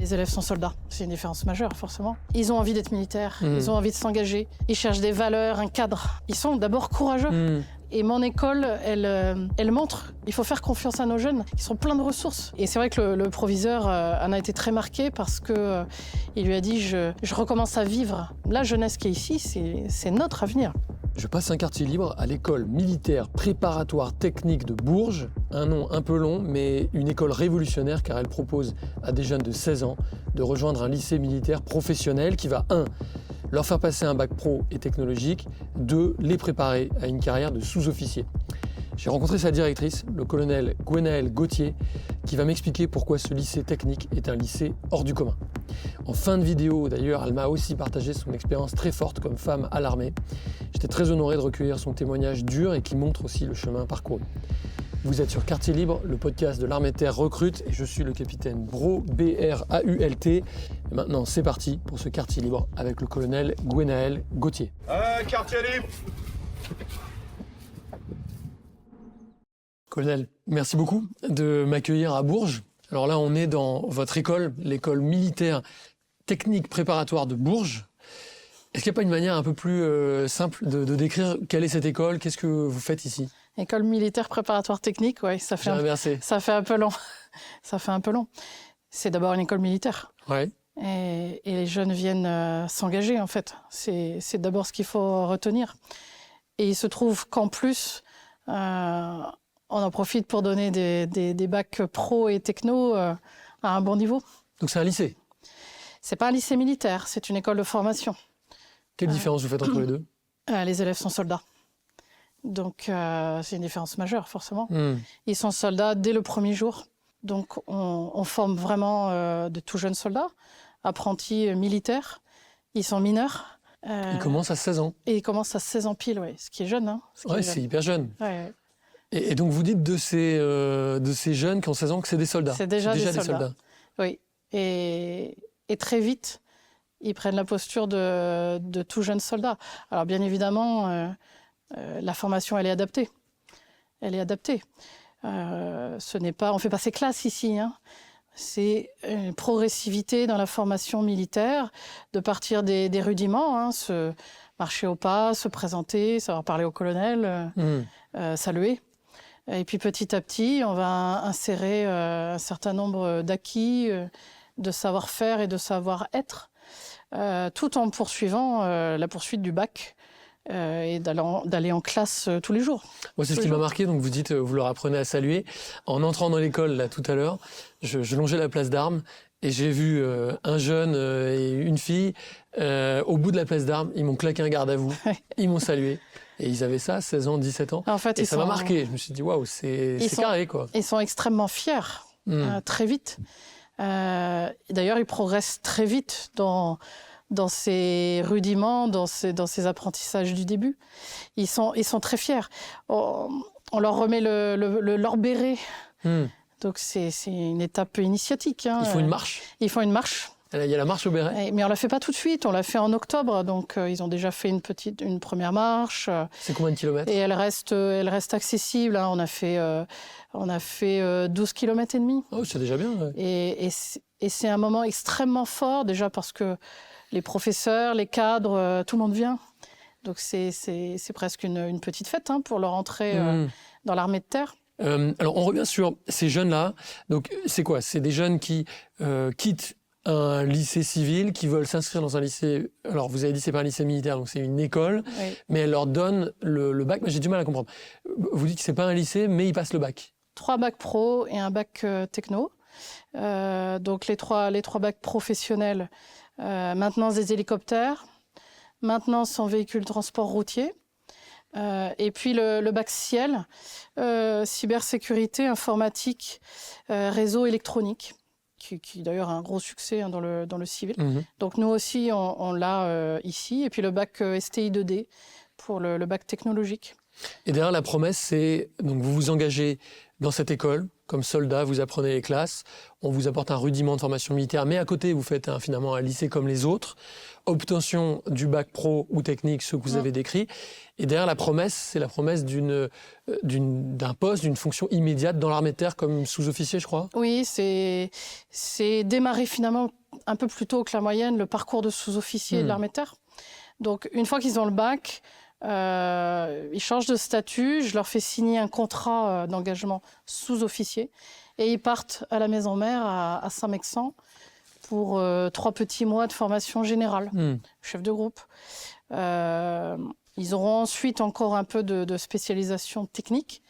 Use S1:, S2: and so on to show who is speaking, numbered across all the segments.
S1: Les élèves sont soldats, c'est une différence majeure forcément. Ils ont envie d'être militaires, ils ont envie de s'engager, ils cherchent des valeurs, un cadre. Ils sont d'abord courageux. Et mon école, elle montre, il faut faire confiance à nos jeunes, qui sont pleins de ressources. Et c'est vrai que le proviseur en a été très marqué parce que il lui a dit je recommence à vivre. La jeunesse qui est ici, c'est notre avenir.
S2: Je passe un quartier libre à l'école militaire préparatoire technique de Bourges. Un nom un peu long, mais une école révolutionnaire car elle propose à des jeunes de 16 ans de rejoindre un lycée militaire professionnel qui va 1. Leur faire passer un bac pro et technologique, 2. Les préparer à une carrière de sous-officier. J'ai rencontré sa directrice, le colonel Gwenaël Gauthier, qui va m'expliquer pourquoi ce lycée technique est un lycée hors du commun. En fin de vidéo, d'ailleurs, elle m'a aussi partagé son expérience très forte comme femme à l'armée. J'étais très honoré de recueillir son témoignage dur et qui montre aussi le chemin parcouru. Vous êtes sur Quartier Libre, le podcast de l'armée de terre recrute, et je suis le capitaine Brault, B-R-A-U-L-T. Et maintenant, c'est parti pour ce Quartier Libre avec le colonel Gwenaël Gauthier.
S3: Quartier Libre.
S2: Colonel, merci beaucoup de m'accueillir à Bourges. Alors là, on est dans votre école, l'école militaire technique préparatoire de Bourges. Est-ce qu'il n'y a pas une manière un peu plus simple de décrire quelle est cette école? Qu'est-ce que vous faites ici?
S1: École militaire préparatoire technique, oui, ça fait un peu long. Ça fait un peu long. C'est d'abord une école militaire.
S2: Ouais.
S1: Et les jeunes viennent s'engager, en fait. C'est d'abord ce qu'il faut retenir. Et il se trouve qu'en plus, on en profite pour donner des bacs pro et techno à un bon niveau.
S2: Donc c'est un lycée?
S1: C'est pas un lycée militaire, c'est une école de formation.
S2: Quelle différence vous faites entre les deux?
S1: Les élèves sont soldats. Donc c'est une différence majeure, forcément. Ils sont soldats dès le premier jour. Donc on forme vraiment de tout jeunes soldats, apprentis militaires. Ils sont mineurs.
S2: Ils commencent à 16 ans.
S1: Et ils commencent à 16 ans pile, oui, ce qui est jeune. Hein,
S2: oui, c'est hyper jeune.
S1: Ouais.
S2: Et donc vous dites de ces jeunes qui ont 16 ans que c'est des soldats.
S1: C'est déjà des soldats. Oui. Et très vite, ils prennent la posture de tout jeunes soldats. Alors bien évidemment, la formation, elle est adaptée. Elle est adaptée. Ce n'est pas, on fait pas ses classes ici. Hein. C'est une progressivité dans la formation militaire, de partir des rudiments, hein, se marcher au pas, se présenter, savoir parler au colonel, saluer. Et puis petit à petit, on va insérer un certain nombre d'acquis, de savoir-faire et de savoir-être, tout en poursuivant la poursuite du bac et d'aller en classe tous les jours.
S2: Moi, c'est ce qui m'a marqué. Donc vous dites, vous leur apprenez à saluer. En entrant dans l'école là tout à l'heure, je longeais la place d'Armes et j'ai vu un jeune et une fille au bout de la place d'Armes. Ils m'ont claqué un garde à vous. Ils m'ont salué. Et ils avaient ça, 16 ans, 17 ans.
S1: En fait,
S2: et ça m'a marqué. Je me suis dit, waouh, c'est carré, quoi.
S1: Ils sont extrêmement fiers, très vite. D'ailleurs, ils progressent très vite dans ces rudiments, dans ces apprentissages du début. Ils sont très fiers. On leur remet leur béret. Donc, c'est une étape initiatique. Hein.
S2: Ils font une marche.
S1: Ils font une marche.
S2: Il y a la marche au béret.
S1: Mais on ne la fait pas tout de suite, on l'a fait en octobre, donc ils ont déjà fait une première marche.
S2: C'est combien de kilomètres?
S1: Et elle reste accessible, hein. On a fait 12 km et demi.
S2: Oh, c'est déjà bien. Ouais.
S1: Et c'est un moment extrêmement fort, déjà parce que les professeurs, les cadres, tout le monde vient. Donc c'est presque une petite fête, hein, pour leur entrée dans l'armée de terre.
S2: Alors on revient sur ces jeunes-là. Donc c'est quoi? C'est des jeunes qui quittent un lycée civil, qui veulent s'inscrire dans un lycée. Alors vous avez dit c'est pas un lycée militaire, donc c'est une école, oui. Mais elle leur donne le bac. Mais j'ai du mal à comprendre. Vous dites que c'est pas un lycée, mais ils passent le bac.
S1: 3 bacs pro et un bac techno. Donc les trois bacs professionnels. Maintenance des hélicoptères, maintenance en véhicule transport routier. Et puis le bac ciel, cybersécurité, informatique, réseau électronique. Qui d'ailleurs a un gros succès, hein, dans le civil. Donc nous aussi, on l'a ici. Et puis le bac STI 2D pour le bac technologique.
S2: Et derrière la promesse, c'est donc vous vous engagez dans cette école, comme soldat, vous apprenez les classes, on vous apporte un rudiment de formation militaire, mais à côté, vous faites finalement un lycée comme les autres, obtention du bac pro ou technique, ce que vous avez décrit. Et derrière la promesse, c'est la promesse d'un poste, d'une fonction immédiate dans l'armée de terre comme sous-officier, je crois.
S1: Oui, c'est démarrer finalement un peu plus tôt que la moyenne le parcours de sous-officier de l'armée de terre. Donc, une fois qu'ils ont le bac, ils changent de statut, je leur fais signer un contrat d'engagement sous-officier et ils partent à la maison mère à Saint-Mexan pour 3 petits mois de formation générale, chef de groupe. Ils auront ensuite encore un peu de spécialisation technique,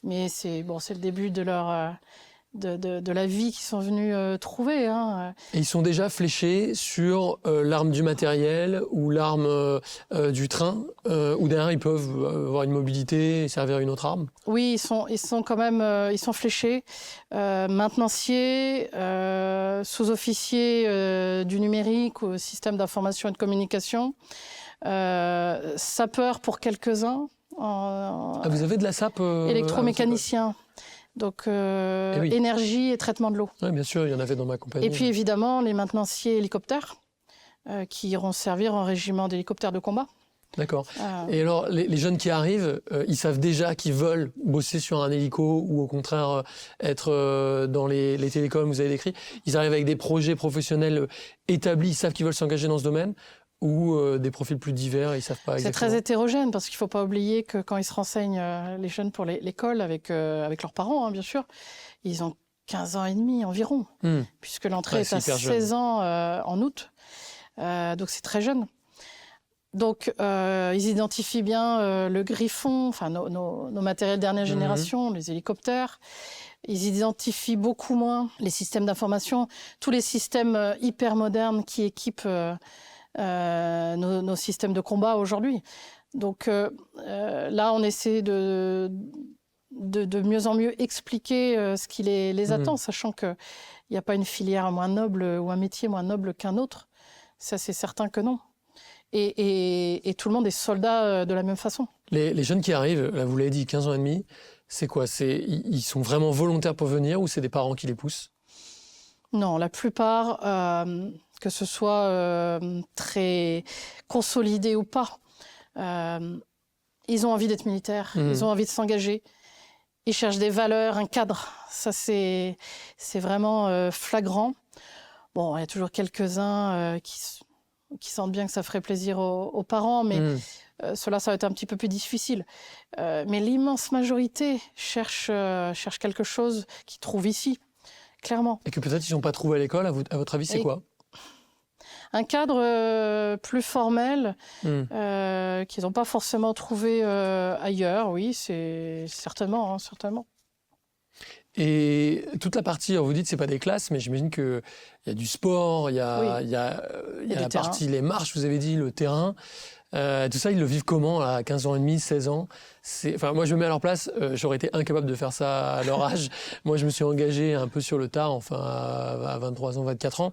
S1: mais c'est le début de leur... De la vie qu'ils sont venus trouver. Hein.
S2: Et ils sont déjà fléchés sur l'arme du matériel ou l'arme du train, ou derrière ils peuvent avoir une mobilité et servir une autre arme?
S1: Oui, ils sont quand même ils sont fléchés. Maintenanciers, sous-officiers du numérique au système d'information et de communication, sapeurs pour quelques-uns.
S2: Vous avez de la SAP
S1: électromécanicien. Donc, énergie et traitement de l'eau.
S2: Oui, bien sûr, il y en avait dans ma compagnie.
S1: Et puis, évidemment, les maintenanciers hélicoptères qui iront servir en régiment d'hélicoptères de combat.
S2: D'accord. Et alors, les jeunes qui arrivent, ils savent déjà qu'ils veulent bosser sur un hélico ou au contraire être dans les télécoms, vous avez décrit. Ils arrivent avec des projets professionnels établis, ils savent qu'ils veulent s'engager dans ce domaine, ou des profils plus divers, ils ne savent pas exactement.
S1: C'est très hétérogène parce qu'il ne faut pas oublier que quand ils se renseignent, les jeunes pour l'école, avec leurs parents, hein, bien sûr, ils ont 15 ans et demi environ, puisque l'entrée est à 16 ans en août. Donc c'est très jeune. Donc ils identifient bien le Griffon, enfin nos matériels dernière génération, les hélicoptères. Ils identifient beaucoup moins les systèmes d'information, tous les systèmes hyper modernes qui équipent... nos systèmes de combat aujourd'hui. Donc là, on essaie de mieux en mieux expliquer ce qui les attend, sachant qu'il n'y a pas une filière moins noble ou un métier moins noble qu'un autre. Ça, c'est certain que non. Et tout le monde est soldat de la même façon.
S2: Les jeunes qui arrivent, là, vous l'avez dit, 15 ans et demi, c'est quoi? Ils sont vraiment volontaires pour venir ou c'est des parents qui les poussent?
S1: Non, la plupart... que ce soit très consolidé ou pas. Ils ont envie d'être militaires, ils ont envie de s'engager. Ils cherchent des valeurs, un cadre. Ça, c'est vraiment flagrant. Bon, il y a toujours quelques-uns qui sentent bien que ça ferait plaisir aux parents, mais cela, ça va être un petit peu plus difficile. Mais l'immense majorité cherche quelque chose qu'ils trouvent ici, clairement.
S2: Et que peut-être ils n'ont pas trouvé à l'école, à votre avis, c'est quoi?
S1: Un cadre plus formel qu'ils n'ont pas forcément trouvé ailleurs, oui, c'est certainement, hein, certainement.
S2: Et toute la partie, vous dites c'est pas des classes, mais j'imagine qu'il y a du sport, il y a la partie, les marches, vous avez dit, le terrain. Tout ça, ils le vivent comment à 15 ans et demi, 16 ans? Moi, je me mets à leur place, j'aurais été incapable de faire ça à leur âge. Moi, je me suis engagé un peu sur le tard, enfin à 23 ans, 24 ans.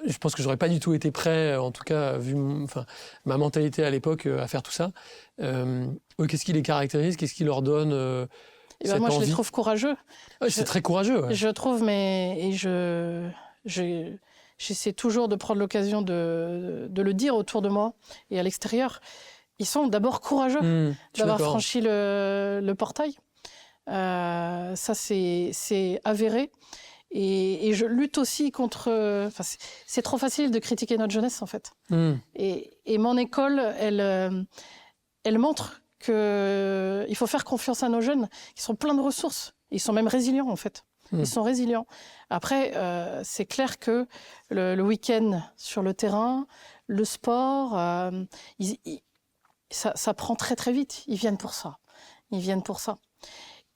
S2: Je pense que j'aurais pas du tout été prêt, en tout cas, vu ma mentalité à l'époque, à faire tout ça. Qu'est-ce qui les caractérise? Qu'est-ce qui leur donne cette
S1: moi,
S2: envie?
S1: je les trouve courageux.
S2: C'est très courageux. Ouais.
S1: Je trouve, mais j'essaie toujours de prendre l'occasion de le dire autour de moi et à l'extérieur. Ils sont d'abord courageux d'avoir franchi le portail. Ça, c'est avéré. Et je lutte aussi contre... c'est trop facile de critiquer notre jeunesse, en fait. Et mon école, elle montre qu'il faut faire confiance à nos jeunes. Ils sont pleins de ressources. Ils sont même résilients, en fait. Ils sont résilients. Après, c'est clair que le week-end sur le terrain, le sport, ça prend très, très vite. Ils viennent pour ça.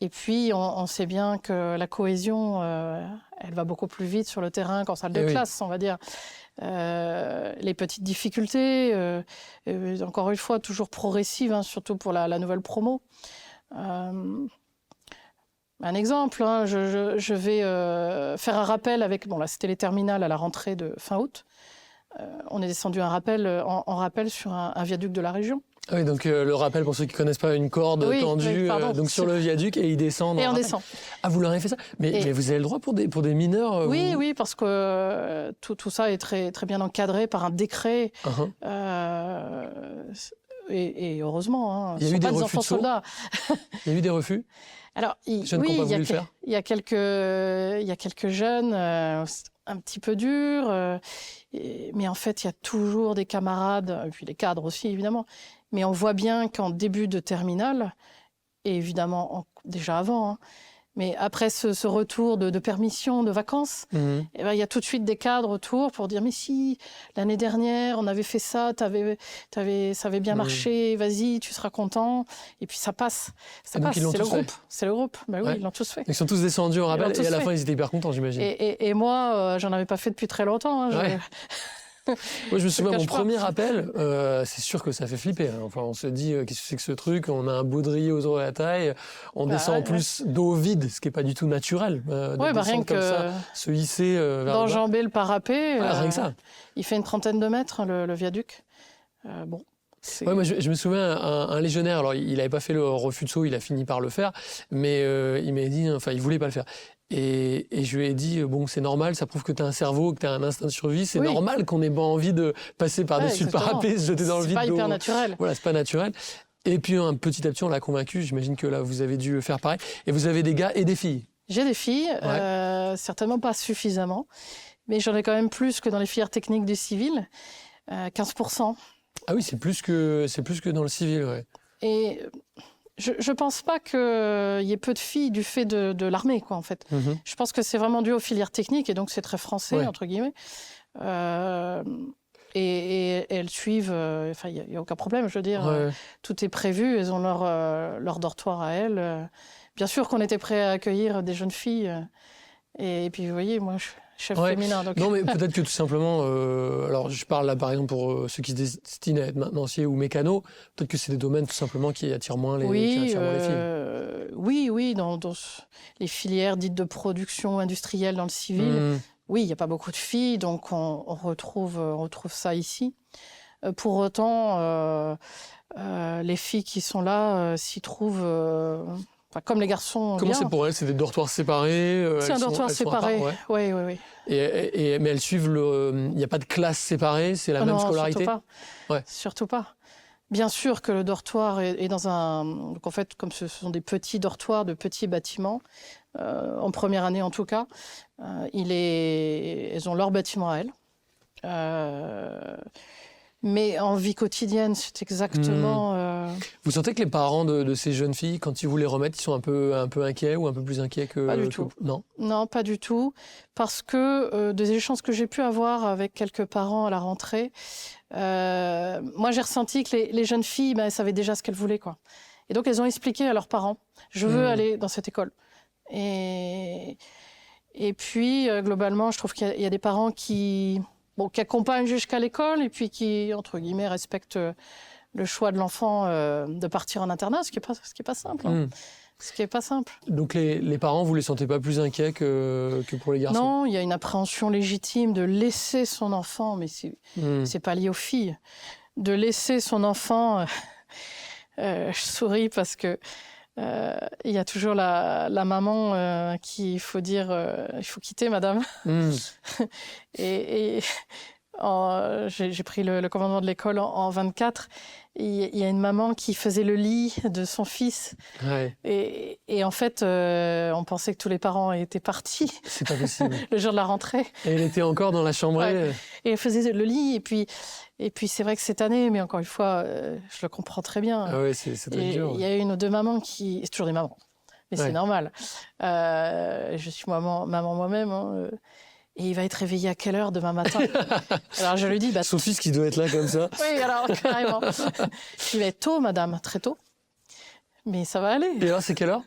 S1: Et puis, on sait bien que la cohésion, elle va beaucoup plus vite sur le terrain qu'en salle de classe, on va dire. Les petites difficultés, encore une fois, toujours progressives, hein, surtout pour la nouvelle promo. Un exemple, hein, je vais faire un rappel avec... Bon, là, c'était les terminales à la rentrée de fin août. On est descendu en rappel sur un viaduc de la région.
S2: Ah oui, donc le rappel pour ceux qui ne connaissent pas, une corde tendue donc sur le viaduc et ils descendent.
S1: Et on descend.
S2: Ah, vous leur avez fait ça mais vous avez le droit pour des mineurs
S1: Oui, parce que tout ça est très, très bien encadré par un décret. Et heureusement,
S2: il y a eu des
S1: pas des
S2: refus
S1: enfants
S2: de saut.
S1: soldats.
S2: Il y a eu des refus.
S1: Alors, il y a quelques jeunes un petit peu durs, mais en fait, il y a toujours des camarades, et puis les cadres aussi, évidemment. Mais on voit bien qu'en début de terminale, et évidemment déjà avant, mais après ce retour de permission, de vacances, eh ben, il y a tout de suite des cadres autour pour dire « Mais si, l'année dernière, on avait fait ça, ça avait bien marché, vas-y, tu seras content. » Et puis ça passe. C'est le groupe. C'est le groupe. Ben oui, ils l'ont tous fait.
S2: Ils sont tous descendus au rappel et à la fin, ils étaient hyper contents, j'imagine.
S1: Et moi, j'en avais pas fait depuis très longtemps.
S2: Moi, je me souviens, mon premier appel, c'est sûr que ça fait flipper. Enfin, on se dit, qu'est-ce que c'est que ce truc? On a un baudrier aux oreilles à la taille, on descend en plus d'eau vide, ce qui n'est pas du tout naturel.
S1: Rien que
S2: ça, se hisser vers
S1: d'enjamber le parapet.
S2: Rien que ça.
S1: Il fait une trentaine de mètres, le viaduc.
S2: Moi, je me souviens, un légionnaire, alors il n'avait pas fait le refus de saut, il a fini par le faire, mais il m'avait dit, enfin, il voulait pas le faire. Et je lui ai dit, bon, c'est normal, ça prouve que tu as un cerveau, que tu as un instinct de survie, c'est normal qu'on ait pas envie de passer par-dessus le parapet, se jeter dans le vide.
S1: C'est pas hyper naturel.
S2: Voilà, c'est pas naturel. Et puis, petit à petit, on l'a convaincu, j'imagine que là, vous avez dû faire pareil. Et vous avez des gars et des filles?
S1: J'ai des filles, certainement pas suffisamment, mais j'en ai quand même plus que dans les filières techniques du civil, 15%.
S2: Ah oui, c'est plus que dans le civil, ouais.
S1: Et je ne pense pas qu'il y ait peu de filles du fait de l'armée, quoi, en fait. Je pense que c'est vraiment dû aux filières techniques, et donc c'est très français, entre guillemets. Et elles suivent, il n'y a aucun problème, je veux dire. Tout est prévu, elles ont leur dortoir à elles. Bien sûr qu'on était prêt à accueillir des jeunes filles. Et puis, vous voyez, moi, je suis chef féminin. Donc...
S2: Non, mais peut-être que tout simplement, alors je parle là par exemple pour ceux qui se destinent à être maintenanciers ou mécanos, peut-être que c'est des domaines tout simplement qui attirent moins les filles.
S1: Oui, dans les filières dites de production industrielle dans le civil, oui, il n'y a pas beaucoup de filles, donc on retrouve ça ici. Pour autant, les filles qui sont là s'y trouvent... comme les garçons.
S2: Comment c'est pour elles? C'est des dortoirs séparés?
S1: C'est un dortoir séparé, oui.
S2: Mais elles suivent il n'y a pas de classe séparée? C'est la même scolarité?
S1: Surtout pas. Surtout pas. Bien sûr que le dortoir est dans un... Donc en fait, comme ce sont des petits dortoirs de petits bâtiments, en première année en tout cas, elles ont leur bâtiment à elles. Mais en vie quotidienne, c'est exactement...
S2: Vous sentez que les parents de ces jeunes filles, quand ils vous les remettent, ils sont un peu inquiets ou un peu plus inquiets que...
S1: Pas du tout. Non, pas du tout. Parce que des échanges que j'ai pu avoir avec quelques parents à la rentrée, moi j'ai ressenti que les jeunes filles, elles savaient déjà ce qu'elles voulaient, quoi. Et donc elles ont expliqué à leurs parents, je veux aller dans cette école. Et puis, globalement, je trouve qu'il y a des parents qui accompagnent jusqu'à l'école et puis qui, entre guillemets, respectent le choix de l'enfant de partir en internat, ce qui est pas simple. Ce qui est pas simple.
S2: Donc les parents, vous les sentez pas plus inquiets que pour les garçons?
S1: Non, il y a une appréhension légitime de laisser son enfant, mais c'est pas lié aux filles, de laisser son enfant... je souris parce que il y a toujours la maman qui, il faut dire, il faut quitter, madame. Et j'ai pris le commandement de l'école en 24. Il y a une maman qui faisait le lit de son fils. Et en fait, on pensait que tous les parents étaient partis.
S2: C'est pas possible.
S1: Le jour de la rentrée.
S2: Et elle était encore dans la chambre.
S1: Et elle faisait le lit. Et puis c'est vrai que cette année, mais encore une fois, je le comprends très bien.
S2: Ah ouais, c'est très dur.
S1: Il y a une ou deux mamans qui... C'est toujours des mamans, mais c'est normal. Je suis maman moi-même. Et il va être réveillé à quelle heure demain matin? Alors je lui dis...
S2: Son fils qui doit être là comme ça.
S1: Oui, alors carrément. Je lui dis tôt, madame, très tôt. Mais ça va aller.
S2: Et alors, c'est quelle heure?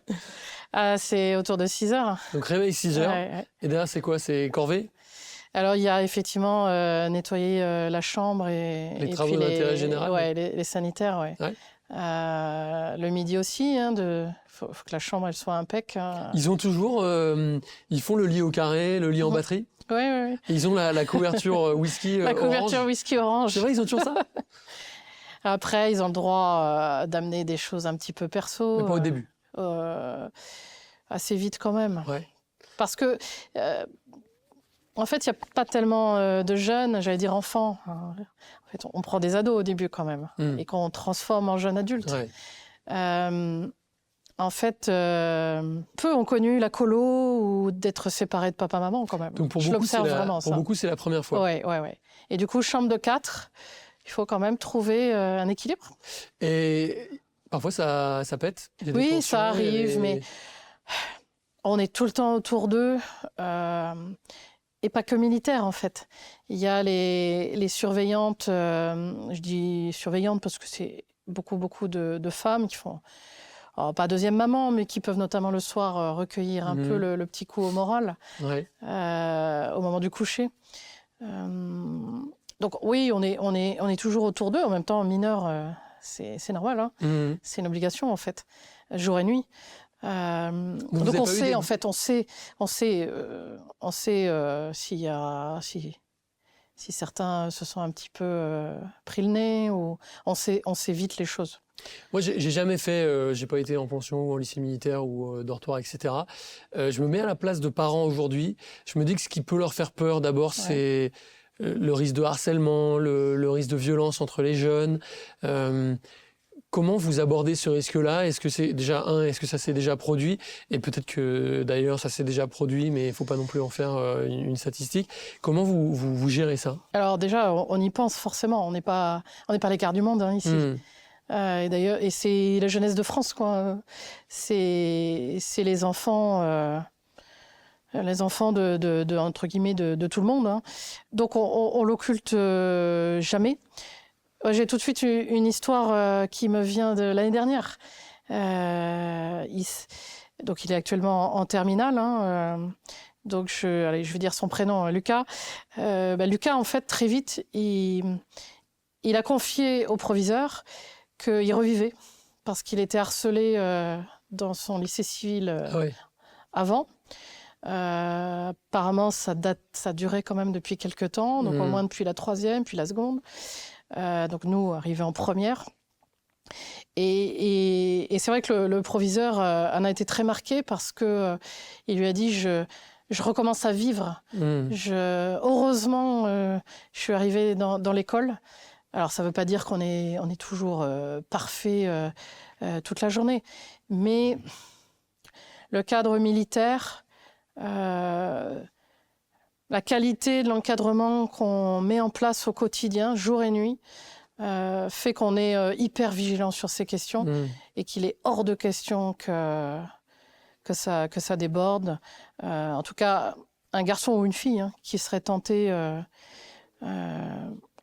S1: C'est autour de 6 heures.
S2: Donc réveil 6 heures. Et derrière, c'est quoi? C'est corvée? Alors,
S1: il y a effectivement nettoyer la chambre et
S2: les travaux d'intérêt général.
S1: Ouais, les sanitaires, le midi aussi, faut que la chambre elle soit impec.
S2: Ils ont toujours, ils font le lit au carré, le lit en batterie.
S1: Oui.
S2: Ils ont la couverture whisky
S1: la
S2: orange.
S1: couverture whisky orange.
S2: C'est vrai, ils ont toujours ça?
S1: Après, ils ont le droit d'amener des choses un petit peu perso.
S2: Mais pas au début.
S1: Assez vite quand même.
S2: Ouais.
S1: Parce que, en fait, il n'y a pas tellement de jeunes, j'allais dire enfants. En fait, on prend des ados au début quand même, et qu'on transforme en jeunes adultes.
S2: Ouais.
S1: En fait, peu ont connu la colo ou d'être séparés de papa-maman quand même.
S2: Donc pour
S1: Je
S2: beaucoup,
S1: l'observe vraiment,
S2: pour
S1: ça.
S2: beaucoup, c'est la première fois.
S1: Ouais. Et du coup, chambre de 4, il faut quand même trouver un équilibre.
S2: Et parfois, ça pète. Il y a des
S1: Oui,
S2: tensions,
S1: ça arrive, mais on est tout le temps autour d'eux. Et pas que militaires, en fait. Il y a les surveillantes, je dis surveillantes parce que c'est beaucoup de femmes qui font, alors, pas deuxième maman, mais qui peuvent notamment le soir recueillir un peu le petit coup au moral,
S2: Ouais.
S1: au moment du coucher. Donc oui, on est toujours autour d'eux. En même temps, mineurs, c'est normal. Hein. C'est une obligation, en fait, jour et nuit. Donc on sait, en fait, on sait si certains se sont un petit peu pris le nez, ou on sait vite les choses.
S2: Moi, j'ai jamais fait, j'ai pas été en pension ou en lycée militaire ou dortoir, etc. Je me mets à la place de parents aujourd'hui. Je me dis que ce qui peut leur faire peur, d'abord, c'est le risque de harcèlement, le risque de violence entre les jeunes. Comment vous abordez ce risque-là? Est-ce que c'est déjà est-ce que ça s'est déjà produit? Et peut-être que d'ailleurs ça s'est déjà produit, mais il ne faut pas non plus en faire une statistique. Comment vous gérez ça?
S1: Alors déjà, on y pense forcément. On n'est pas l'écart du monde ici. Et d'ailleurs, et c'est la jeunesse de France, quoi. C'est les enfants de entre guillemets de tout le monde. Hein. Donc on l'occulte jamais. J'ai tout de suite une histoire qui me vient de l'année dernière. Donc il est actuellement en terminale. Hein, donc je vais dire son prénom, Lucas. Lucas, en fait, très vite, il a confié au proviseur qu'il revivait parce qu'il était harcelé dans son lycée civil avant. Apparemment, ça durait quand même depuis quelques temps, donc au moins depuis la 3e, puis la seconde. Donc nous, arrivés en première. Et c'est vrai que le proviseur en a été très marqué parce qu'il lui a dit je recommence à vivre. Heureusement, je suis arrivée dans l'école. Alors ça ne veut pas dire qu'on est toujours parfait toute la journée, mais le cadre militaire, la qualité de l'encadrement qu'on met en place au quotidien, jour et nuit, fait qu'on est hyper vigilant sur ces questions et qu'il est hors de question que ça déborde. En tout cas, un garçon ou une fille qui serait tenté,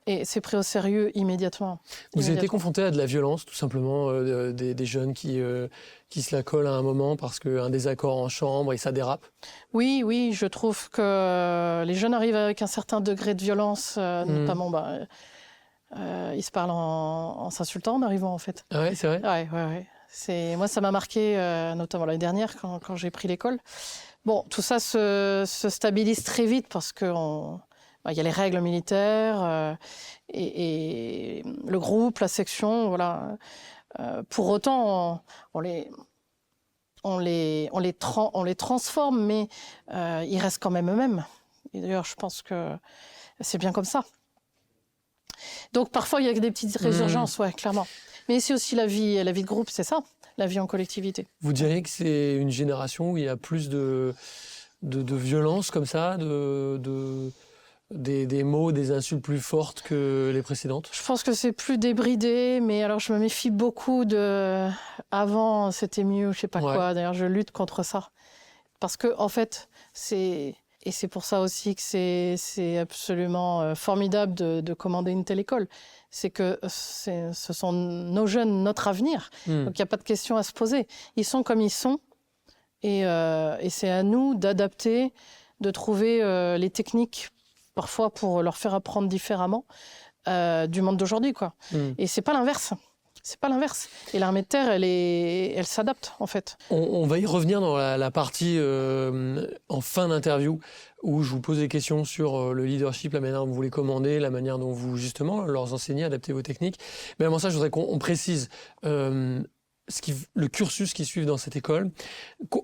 S1: et c'est pris au sérieux immédiatement.
S2: Vous avez été confronté à de la violence, tout simplement, des jeunes qui se la collent à un moment parce qu'un désaccord en chambre et ça dérape?
S1: Oui, je trouve que les jeunes arrivent avec un certain degré de violence, notamment, ils se parlent en s'insultant en arrivant, en fait.
S2: Ah ouais, c'est vrai?
S1: Ouais. Moi, ça m'a marqué, notamment l'année dernière, quand j'ai pris l'école. Bon, tout ça se stabilise très vite parce que il y a les règles militaires et le groupe, la section, voilà. Pour autant, on les transforme, mais ils restent quand même eux-mêmes. Et d'ailleurs, je pense que c'est bien comme ça. Donc parfois, il y a des petites résurgences, ouais, clairement. Mais c'est aussi la vie de groupe, c'est ça, la vie en collectivité.
S2: Vous diriez que c'est une génération où il y a plus de violence comme ça, des mots, des insultes plus fortes que les précédentes? Je
S1: pense que c'est plus débridé, mais alors je me méfie beaucoup de... Avant, c'était mieux, je sais pas quoi. D'ailleurs, je lutte contre ça. Parce que, en fait, c'est pour ça aussi que c'est absolument formidable de commander une telle école. C'est que ce sont nos jeunes, notre avenir. Donc, il n'y a pas de question à se poser. Ils sont comme ils sont. Et c'est à nous d'adapter, de trouver les techniques parfois pour leur faire apprendre différemment du monde d'aujourd'hui, quoi. Et c'est pas l'inverse. C'est pas l'inverse. Et l'armée de terre, elle s'adapte, en fait.
S2: On va y revenir dans la partie en fin d'interview où je vous pose des questions sur le leadership, la manière dont vous les commandez, la manière dont vous, justement, leur enseignez, adaptez vos techniques. Mais avant ça, je voudrais qu'on précise le cursus qu'ils suivent dans cette école.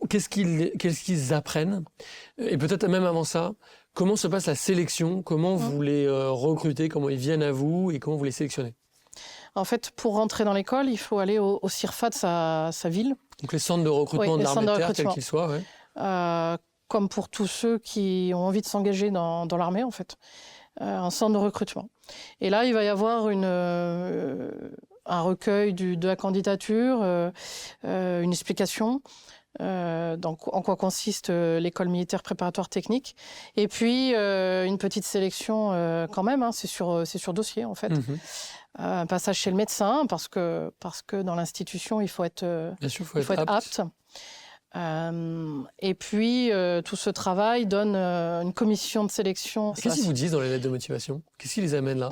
S2: Qu'est-ce qu'ils apprennent? Et peut-être même avant ça, comment se passe la sélection? Comment vous les recrutez? Comment ils viennent à vous? Et comment vous les sélectionnez?
S1: En fait, pour rentrer dans l'école, il faut aller au CIRFA de sa ville.
S2: Donc les centres de recrutement de l'armée de terre, quels qu'ils soient, ouais.
S1: Comme pour tous ceux qui ont envie de s'engager dans l'armée, en fait. Un centre de recrutement. Et là, il va y avoir un recueil de la candidature, une explication. Donc, en quoi consiste l'école militaire préparatoire technique. Et puis, une petite sélection quand même, hein, c'est sur dossier, en fait. Un passage chez le médecin, parce que dans l'institution, il faut être, apte. Et puis, tout ce travail donne une commission de sélection.
S2: Qu'est-ce qu'ils vous disent dans les lettres de motivation? Qu'est-ce qui les amène là?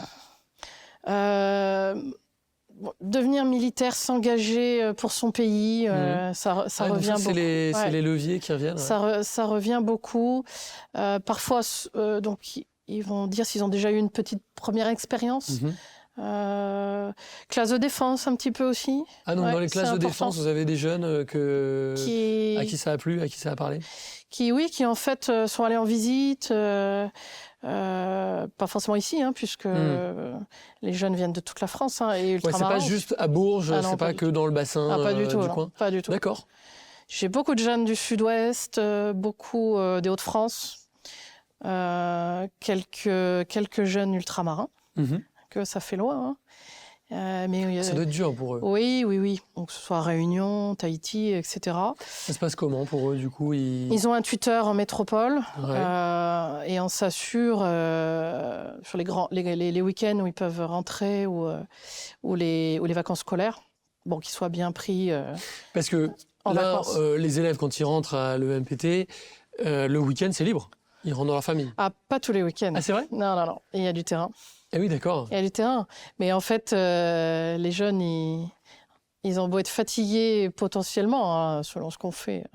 S1: Devenir militaire, s'engager pour son pays, ça revient beaucoup.
S2: C'est les leviers qui reviennent.
S1: Ça revient beaucoup. Parfois, donc, ils vont dire s'ils ont déjà eu une petite première expérience. Classe de défense un petit peu aussi.
S2: Ah non, dans les classes de défense, vous avez des jeunes à qui ça a plu, à qui ça a parlé?
S1: Qui en fait sont allés en visite, pas forcément ici, hein, puisque les jeunes viennent de toute la France. Hein, et
S2: c'est pas juste à Bourges, c'est pas que dans le bassin
S1: pas du tout,
S2: du coin?
S1: Pas du tout.
S2: D'accord.
S1: J'ai beaucoup de jeunes du sud-ouest, beaucoup des Hauts-de-France, quelques jeunes ultramarins. Que ça fait loin. Hein. Mais,
S2: ça doit être dur pour eux.
S1: Oui. Donc, que ce soit Réunion, Tahiti, etc.
S2: Ça se passe comment pour eux, du coup?
S1: Ils ont un tuteur en métropole et on s'assure sur les week-ends où ils peuvent rentrer ou les vacances scolaires, qu'ils soient bien pris
S2: Parce que là, les élèves, quand ils rentrent à l'EMPT, le week-end, c'est libre. Ils rentrent dans leur famille.
S1: Ah, pas tous les week-ends.
S2: Ah, c'est vrai?
S1: Non. Il y a du terrain.
S2: Eh oui, d'accord.
S1: Il y a du terrain. Mais en fait, les jeunes, ils ont beau être fatigués potentiellement, hein, selon ce qu'on fait.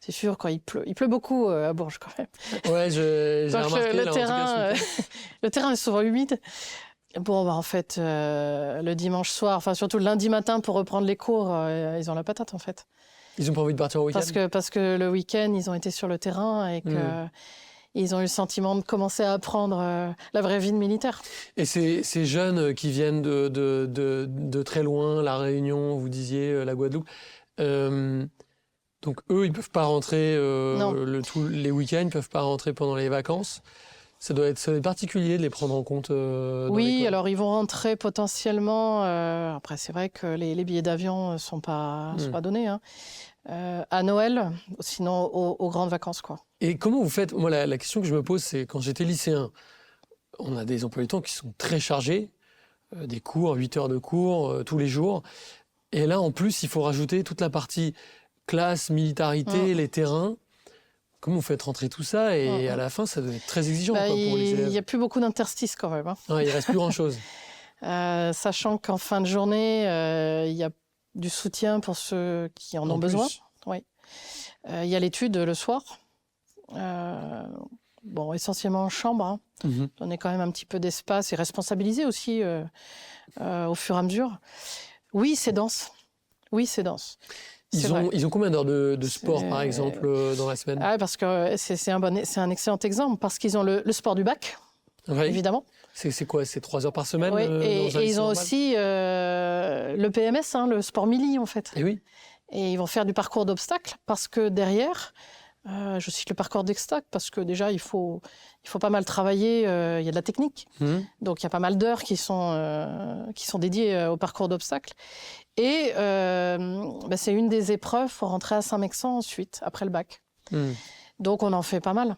S1: C'est sûr, quand il pleut beaucoup à Bourges quand même.
S2: Ouais, j'ai remarqué.
S1: Le terrain est souvent humide. En fait, le dimanche soir, enfin surtout le lundi matin pour reprendre les cours, ils ont la patate en fait.
S2: Ils n'ont pas envie de partir au week-end?
S1: Parce que le week-end, ils ont été sur le terrain et que... Ils ont eu le sentiment de commencer à apprendre la vraie vie de militaire. Et
S2: ces jeunes qui viennent de très loin, La Réunion, vous disiez, la Guadeloupe, donc eux, ils ne peuvent pas rentrer tous les week-ends, ils ne peuvent pas rentrer pendant les vacances. Ça doit être particulier de les prendre en compte dans l'école. Alors
S1: ils vont rentrer potentiellement... après, c'est vrai que les billets d'avion ne sont pas donnés, hein. À Noël, sinon aux grandes vacances, quoi.
S2: Et comment vous faites? Moi, la question que je me pose, c'est quand j'étais lycéen, on a des emplois du temps qui sont très chargés, des cours, 8 heures de cours tous les jours. Et là, en plus, il faut rajouter toute la partie classe, militarité, les terrains. Comment vous faites rentrer tout ça? Et à la fin, ça doit être très exigeant pour les élèves.
S1: Il n'y a plus beaucoup d'interstices quand même. Hein.
S2: Ouais, il ne reste plus grand-chose.
S1: Sachant qu'en fin de journée, il y a du soutien pour ceux qui en ont besoin. Oui. Il y a l'étude le soir. Essentiellement en chambre. Hein. Donner quand même un petit peu d'espace et responsabiliser aussi au fur et à mesure. Oui, c'est dense.
S2: Ils ont combien d'heures de sport, par exemple, dans la semaine?
S1: Parce que c'est un excellent exemple. Parce qu'ils ont le sport du bac, évidemment.
S2: C'est quoi? C'est 3 heures par semaine?
S1: Et ils ont aussi le PMS, hein, le sport mili, en fait.
S2: Et oui.
S1: Et ils vont faire du parcours d'obstacles parce que derrière, je cite le parcours d'obstacles parce que déjà, il faut pas mal travailler. Il y a de la technique. Donc, il y a pas mal d'heures qui sont dédiées au parcours d'obstacles. Et c'est une des épreuves pour rentrer à Saint-Mexan ensuite, après le bac. Donc, on en fait pas mal.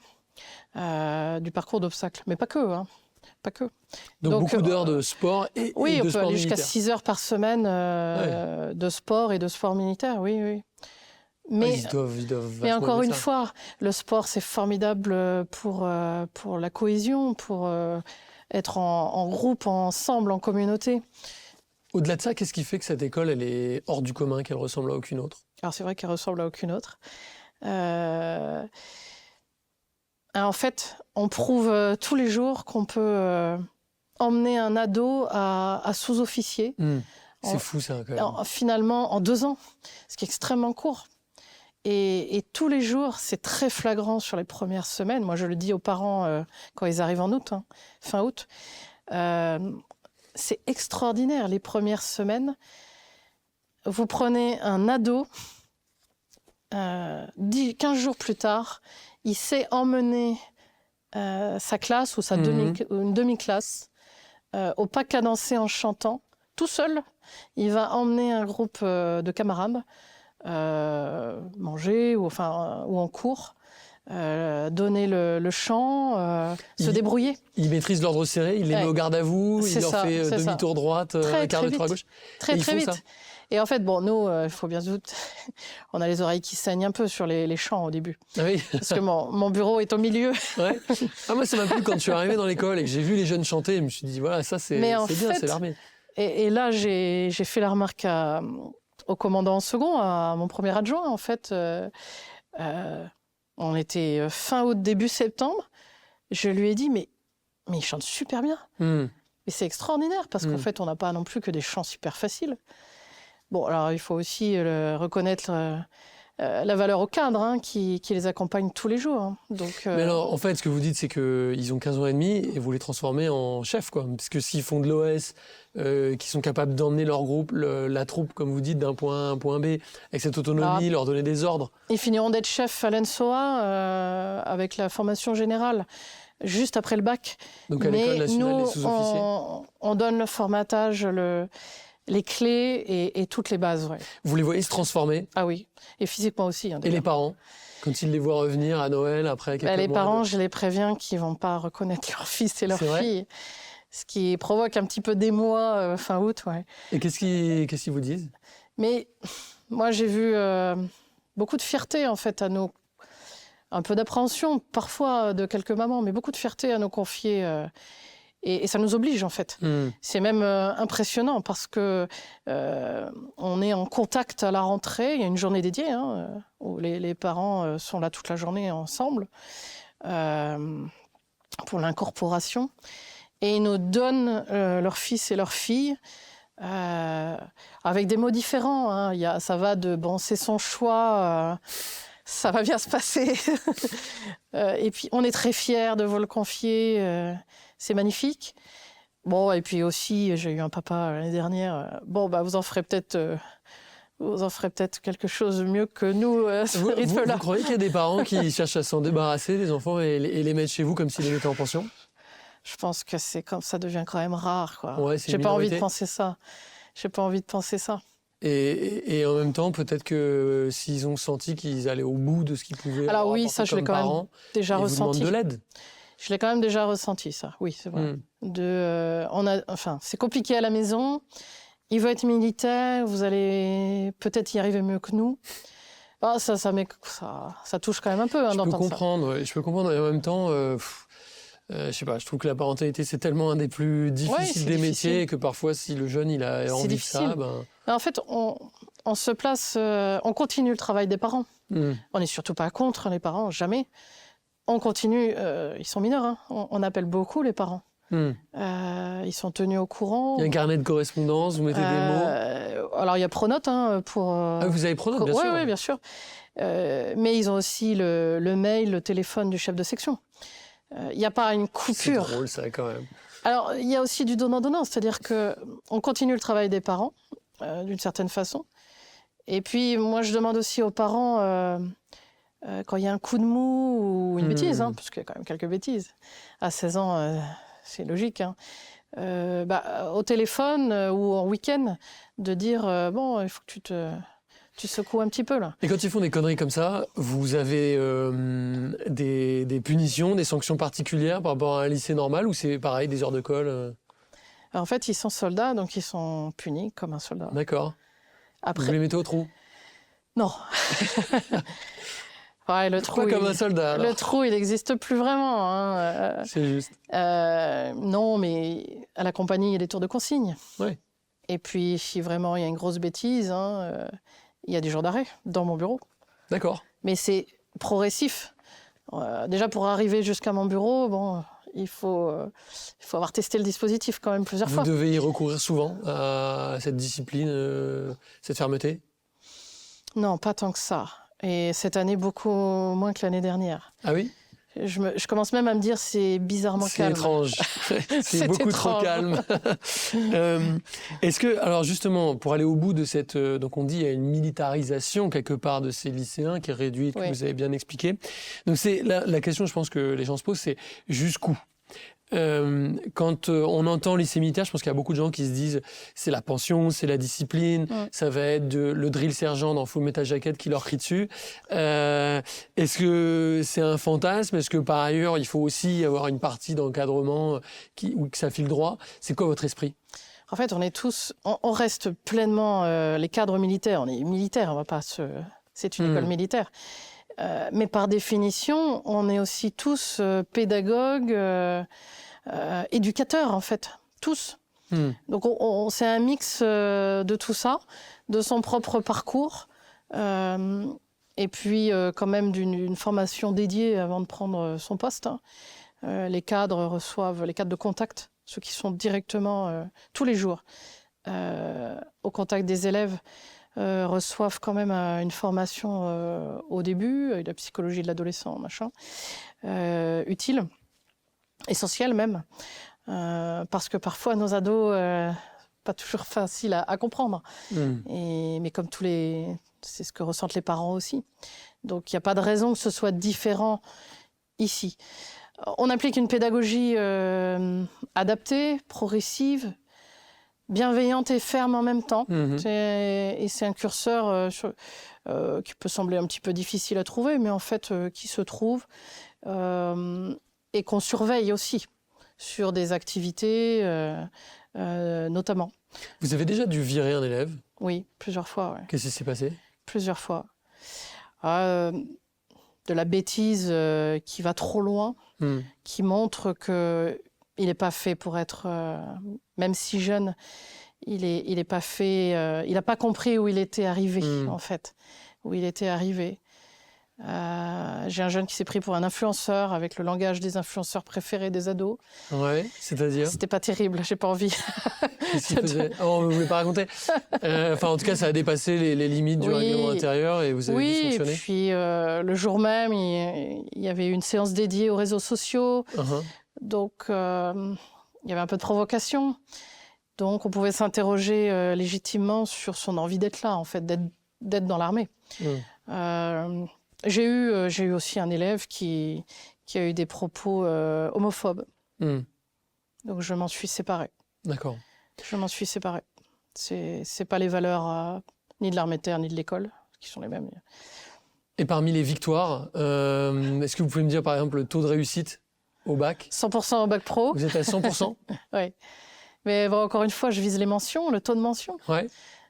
S1: Du parcours d'obstacles. Mais pas que, hein. Pas que.
S2: Donc beaucoup d'heures de sport et de sport militaire. Oui, on peut aller
S1: jusqu'à 6 heures par semaine de sport et de sport militaire, oui.
S2: Mais, ils doivent
S1: mais encore une fois, le sport, c'est formidable pour la cohésion, pour être en groupe, ensemble, en communauté.
S2: Au-delà de ça, qu'est-ce qui fait que cette école, elle est hors du commun, qu'elle ressemble à aucune autre?
S1: Alors c'est vrai qu'elle ressemble à aucune autre. En fait, on prouve tous les jours qu'on peut emmener un ado à sous-officier.
S2: C'est fou ça quand même.
S1: Finalement, en 2 ans, ce qui est extrêmement court. Et tous les jours, c'est très flagrant sur les premières semaines. Moi, je le dis aux parents quand ils arrivent en août, fin août. C'est extraordinaire, les premières semaines. Vous prenez un ado, 15 jours plus tard, il sait emmener sa classe ou une demi-classe au pas cadencé en chantant, tout seul. Il va emmener un groupe de camarades manger ou en cours, donner le chant, se débrouiller.
S2: Il maîtrise l'ordre serré, il les met au garde à vous, il leur fait demi-tour droite, quart de tour à gauche.
S1: Très vite. Et en fait, nous, il faut bien se douter, on a les oreilles qui saignent un peu sur les chants au début.
S2: Ah oui.
S1: Parce que mon bureau est au milieu.
S2: Ouais. Moi, ça m'a plu quand je suis arrivé dans l'école et que j'ai vu les jeunes chanter. Je me suis dit, voilà, ça, c'est bien, c'est l'armée.
S1: Et là, j'ai fait la remarque au commandant en second, à mon premier adjoint, en fait. On était fin août, début septembre. Je lui ai dit, mais il chante super bien. Et c'est extraordinaire, parce qu'en fait, on n'a pas non plus que des chants super faciles. Bon, alors il faut aussi reconnaître la valeur au cadre qui les accompagne tous les jours. Donc,
S2: Mais alors, en fait, ce que vous dites, c'est qu'ils ont 15 ans et demi et vous les transformez en chefs, quoi. Parce que s'ils font de l'OS, qui sont capables d'emmener leur groupe, la troupe, comme vous dites, d'un point A à un point B, avec cette autonomie, leur donner des ordres.
S1: Ils finiront d'être chefs à l'ENSOA avec la formation générale, juste après le bac.
S2: Donc à l'École nationale des sous-officiers.
S1: On donne le formatage, les clés et toutes les bases. Ouais.
S2: Vous les voyez se transformer?
S1: Ah oui, et physiquement aussi.
S2: Et les parents, quand ils les voient revenir à Noël, après quelques mois?
S1: Les parents, je les préviens qu'ils ne vont pas reconnaître leur fils et leur fille. Ce qui provoque un petit peu d'émoi fin août. Ouais.
S2: Et qu'est-ce qu'ils vous disent? Mais
S1: moi, j'ai vu beaucoup de fierté, en fait, un peu d'appréhension, parfois, de quelques mamans, mais beaucoup de fierté à nous confier. Et ça nous oblige, en fait. C'est même impressionnant parce que on est en contact à la rentrée. Il y a une journée dédiée où les parents sont là toute la journée ensemble pour l'incorporation. Et ils nous donnent leurs fils et leurs filles avec des mots différents. Ça va de « bon, c'est son choix », ça va bien se passer. Et puis, on est très fiers de vous le confier. C'est magnifique. Bon, et puis aussi, j'ai eu un papa l'année dernière. Vous en ferez peut-être quelque chose de mieux que nous, ce rythme-là.
S2: Vous croyez qu'il y a des parents qui cherchent à s'en débarrasser des enfants et les mettre chez vous comme s'ils les mettaient en pension?
S1: Je pense que c'est comme ça devient quand même rare, quoi.
S2: Ouais,
S1: J'ai pas envie de penser ça. J'ai pas envie de penser ça.
S2: Et en même temps, peut-être que s'ils ont senti qu'ils allaient au bout de ce qu'ils pouvaient.
S1: Alors oui, ça je l'ai quand même déjà ressenti.
S2: Ils vous demandent de l'aide.
S1: Je l'ai quand même déjà ressenti, ça. Oui, c'est vrai. C'est compliqué à la maison. Il veut être militaire. Vous allez peut-être y arriver mieux que nous. Ça touche quand même un peu d'entendre ça.
S2: Je peux comprendre. Et en même temps, je sais pas. Je trouve que la parentalité c'est tellement un des plus difficiles des métiers et que parfois, si le jeune il a envie de ça,
S1: En fait, on se place. On continue le travail des parents. On n'est surtout pas contre les parents, jamais. On continue, ils sont mineurs, on appelle beaucoup les parents. Ils sont tenus au courant.
S2: Il y a un carnet de correspondance, vous mettez des mots.
S1: Alors il y a Pronote pour...
S2: vous avez Pronote, bien sûr.
S1: Oui, bien sûr. Mais ils ont aussi le mail, le téléphone du chef de section. Il n'y a pas une coupure.
S2: C'est drôle ça quand même.
S1: Alors il y a aussi du donnant-donnant, c'est-à-dire qu'on continue le travail des parents, d'une certaine façon. Et puis moi je demande aussi aux parents... quand il y a un coup de mou ou une bêtise, parce qu'il y a quand même quelques bêtises. À 16 ans, c'est logique. Au téléphone ou en week-end, de dire il faut que tu secoues un petit peu là.
S2: Et quand ils font des conneries comme ça, vous avez des punitions, des sanctions particulières par rapport à un lycée normal ou c'est pareil, des heures de colle
S1: En fait, ils sont soldats, donc ils sont punis comme un soldat.
S2: D'accord. Après... Vous les mettez au trou?
S1: Non. Ouais, le trou,
S2: comme un soldat, alors.
S1: Le trou, il n'existe plus vraiment.
S2: C'est juste.
S1: Non, mais à la compagnie, il y a des tours de consigne.
S2: Oui.
S1: Et puis, si vraiment il y a une grosse bêtise, il y a des jours d'arrêt dans mon bureau.
S2: D'accord.
S1: Mais c'est progressif. Déjà, pour arriver jusqu'à mon bureau, il faut avoir testé le dispositif quand même plusieurs fois.
S2: Vous devez y recourir souvent à cette discipline, cette fermeté?
S1: Non, pas tant que ça. Et cette année, beaucoup moins que l'année dernière.
S2: Ah oui?
S1: Je commence même à me dire c'est bizarrement calme.
S2: C'est étrange. C'est beaucoup trop calme. Est-ce que, alors justement, pour aller au bout de cette... donc on dit il y a une militarisation quelque part de ces lycéens qui est réduite, que vous avez bien expliqué. Donc c'est la question, je pense que les gens se posent, c'est jusqu'où? Quand on entend lycée militaire, je pense qu'il y a beaucoup de gens qui se disent c'est la pension, c'est la discipline, ça va être le drill sergent dans Full Metal Jacket qui leur crie dessus. Est-ce que c'est un fantasme? Est-ce que par ailleurs il faut aussi avoir une partie d'encadrement où que ça file droit? C'est quoi votre esprit?
S1: En fait, on reste pleinement les cadres militaires. On est militaires, on va pas c'est une école militaire. Mais par définition, on est aussi tous pédagogues, éducateurs en fait, tous. Donc c'est un mix de tout ça, de son propre parcours, et puis quand même d'une formation dédiée avant de prendre son poste. Les cadres de contact, ceux qui sont directement tous les jours au contact des élèves, reçoivent quand même une formation au début, la psychologie de l'adolescent, utile, essentielle même, parce que parfois nos ados, pas toujours facile à comprendre. Mais comme c'est ce que ressentent les parents aussi. Donc il n'y a pas de raison que ce soit différent ici. On applique une pédagogie adaptée, progressive, bienveillante et ferme en même temps. Et c'est un curseur qui peut sembler un petit peu difficile à trouver, mais en fait qui se trouve et qu'on surveille aussi sur des activités notamment.
S2: Vous avez déjà dû virer un élève?
S1: Oui, plusieurs fois. Ouais.
S2: Qu'est-ce qui s'est passé?
S1: Plusieurs fois. De la bêtise qui va trop loin, qui montre que il n'est pas fait pour être, même si jeune, il est pas fait. Il n'a pas compris où il était arrivé, en fait, où il était arrivé. J'ai un jeune qui s'est pris pour un influenceur avec le langage des influenceurs préférés des ados.
S2: Ouais, c'est-à-dire?
S1: C'était pas terrible, j'ai pas envie.
S2: Qu'est-ce qu'il faisait? Oh, vous voulez pas raconter? Enfin, en tout cas, ça a dépassé les limites du règlement intérieur et vous avez dû sanctionner.
S1: Et puis le jour même, il y avait une séance dédiée aux réseaux sociaux. Donc, il y avait un peu de provocation. Donc, on pouvait s'interroger légitimement sur son envie d'être là, en fait, d'être dans l'armée. J'ai eu aussi un élève qui a eu des propos homophobes. Donc, je m'en suis séparée.
S2: D'accord.
S1: Je m'en suis séparée. C'est pas les valeurs ni de l'armée de terre, ni de l'école, qui sont les mêmes.
S2: Et parmi les victoires, est-ce que vous pouvez me dire, par exemple, le taux de réussite au bac?
S1: 100% au bac pro.
S2: Vous êtes à 100%?
S1: Oui. Mais bon, encore une fois, je vise les mentions, le taux de mention.
S2: Ouais.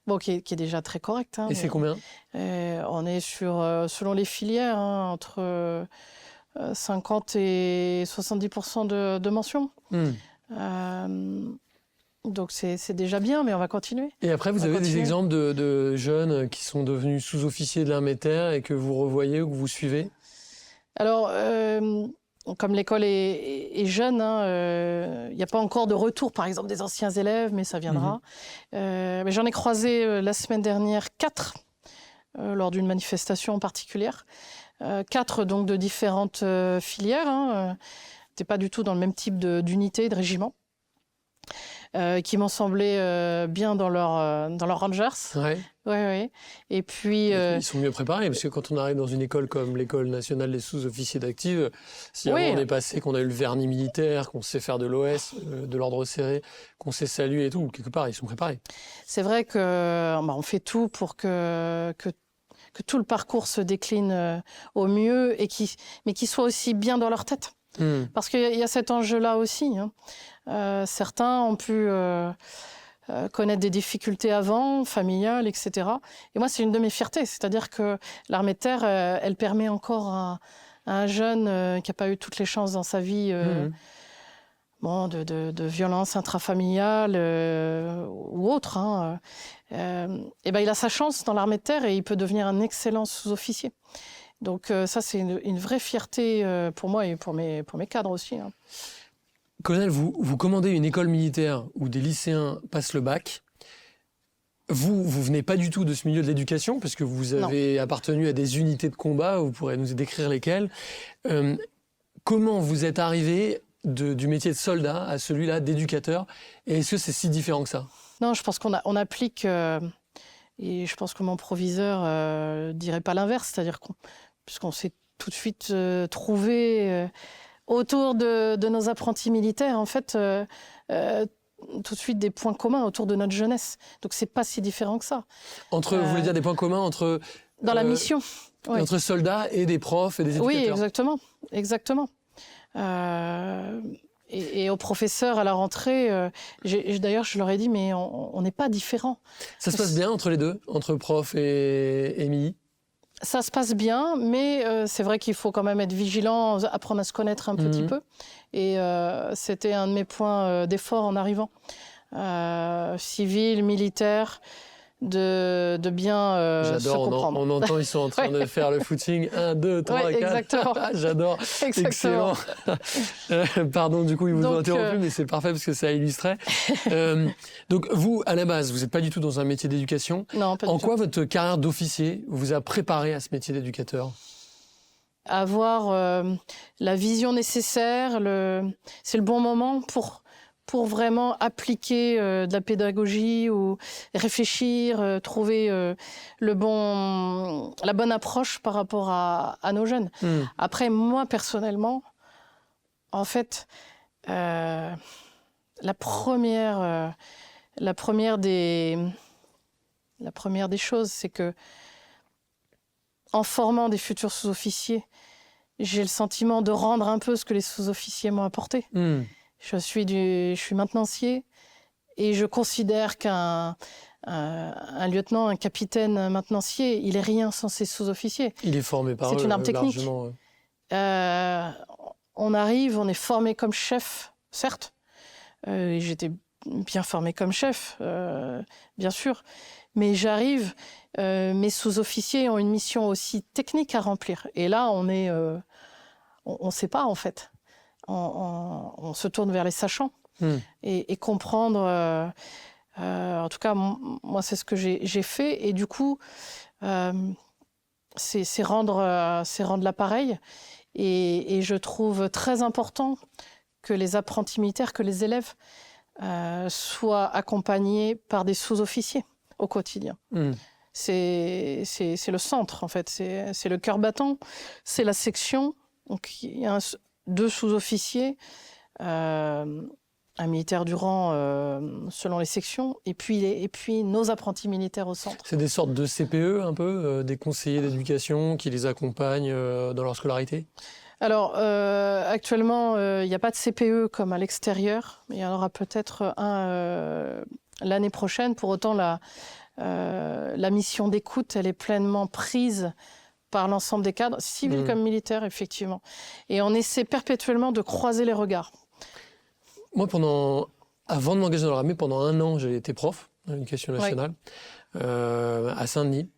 S1: Bon, qui est déjà très correct.
S2: Et c'est combien?
S1: On est sur, selon les filières, entre 50 et 70% de mentions. Donc c'est déjà bien, mais on va continuer.
S2: Et après, vous avez des exemples de jeunes qui sont devenus sous-officiers de l'armée de terre et que vous revoyez ou que vous suivez? Alors,
S1: comme l'école est jeune, il n'y a pas encore de retour, par exemple, des anciens élèves, mais ça viendra. Mais j'en ai croisé la semaine dernière 4 lors d'une manifestation particulière. 4 donc de différentes filières. C'était pas du tout dans le même type d'unité, de régiment. Qui m'ont semblé bien dans leur Rangers. Ouais. Et puis,
S2: ils sont mieux préparés, parce que quand on arrive dans une école comme l'École nationale des sous-officiers d'active, si avant on est passé, qu'on a eu le vernis militaire, qu'on sait faire de l'OS, de l'ordre serré, qu'on sait saluer et tout, quelque part, ils sont préparés.
S1: C'est vrai qu'on fait tout pour que tout le parcours se décline au mieux, mais qu'il soit aussi bien dans leur tête. Parce qu'il y a cet enjeu-là aussi. Certains ont pu connaître des difficultés avant, familiales, etc. Et moi, c'est une de mes fiertés. C'est-à-dire que l'armée de terre, elle permet encore à un jeune qui n'a pas eu toutes les chances dans sa vie de violences intrafamiliales ou autres, hein, et ben, il a sa chance dans l'armée de terre et il peut devenir un excellent sous-officier. Donc ça, c'est une vraie fierté pour moi et pour mes cadres aussi, hein.
S2: Colonel, vous commandez une école militaire où des lycéens passent le bac. Vous venez pas du tout de ce milieu de l'éducation, parce que vous avez appartenu à des unités de combat, vous pourrez nous décrire lesquelles. Comment vous êtes arrivé du métier de soldat à celui-là d'éducateur, et est-ce que c'est si différent que ça?
S1: Non, je pense qu'on applique, et je pense que mon proviseur dirait pas l'inverse, c'est-à-dire puisqu'on s'est tout de suite trouvé autour de nos apprentis militaires, en fait, tout de suite des points communs autour de notre jeunesse. Donc c'est pas si différent que ça.
S2: Vous voulez dire des points communs entre...
S1: Dans la mission. Oui.
S2: Entre soldats et des profs et des éducateurs.
S1: Oui, exactement. Et aux professeurs à la rentrée, d'ailleurs je leur ai dit, mais on n'est pas différents.
S2: Ça se passe bien entre les deux, entre prof et MI?
S1: Ça se passe bien, mais c'est vrai qu'il faut quand même être vigilant, apprendre à se connaître un petit peu. Et c'était un de mes points d'effort en arrivant. Civil, militaire, de bien se comprendre.
S2: On entend, ils sont en train de faire le footing. 1, 2, 3, 4.
S1: Exactement.
S2: J'adore. Excellent. Pardon, du coup, ils vous ont interrompu, mais c'est parfait parce que ça illustrait. Donc, vous, à la base, vous n'êtes pas du tout dans un métier d'éducation.
S1: Non, pas du tout.
S2: En quoi votre carrière d'officier vous a préparé à ce métier d'éducateur?
S1: Avoir la vision nécessaire, c'est le bon moment pour vraiment appliquer de la pédagogie ou réfléchir, trouver la bonne approche par rapport à nos jeunes. Après, moi, personnellement, en fait, la première des choses, c'est que en formant des futurs sous-officiers, j'ai le sentiment de rendre un peu ce que les sous-officiers m'ont apporté. Je suis maintenancier et je considère qu'un lieutenant, un capitaine maintenancier, il est rien sans ses sous-officiers.
S2: Il est formé par eux.
S1: C'est une arme technique. On arrive, on est formé comme chef, certes. J'étais bien formé comme chef, bien sûr. Mais j'arrive, mes sous-officiers ont une mission aussi technique à remplir. Et là, on ne sait pas, en fait. On se tourne vers les sachants et comprendre. En tout cas, moi, c'est ce que j'ai fait. Et du coup, c'est rendre l'appareil. Et je trouve très important que les apprentis militaires, que les élèves soient accompagnés par des sous-officiers au quotidien. C'est le centre, en fait. C'est le cœur battant. C'est la section. Donc, il y a 2 sous-officiers, un militaire du rang selon les sections, et puis nos apprentis militaires au centre.
S2: C'est des sortes de CPE, un peu, des conseillers d'éducation qui les accompagnent dans leur scolarité?
S1: Alors, actuellement, il n'y a pas de CPE comme à l'extérieur. Il y en aura peut-être un l'année prochaine. Pour autant, la mission d'écoute, elle est pleinement prise par l'ensemble des cadres, civils comme militaires, effectivement. Et on essaie perpétuellement de croiser les regards.
S2: Moi, avant de m'engager dans l'armée, pendant 1 an, j'ai été prof dans l'éducation nationale, à Saint-Denis.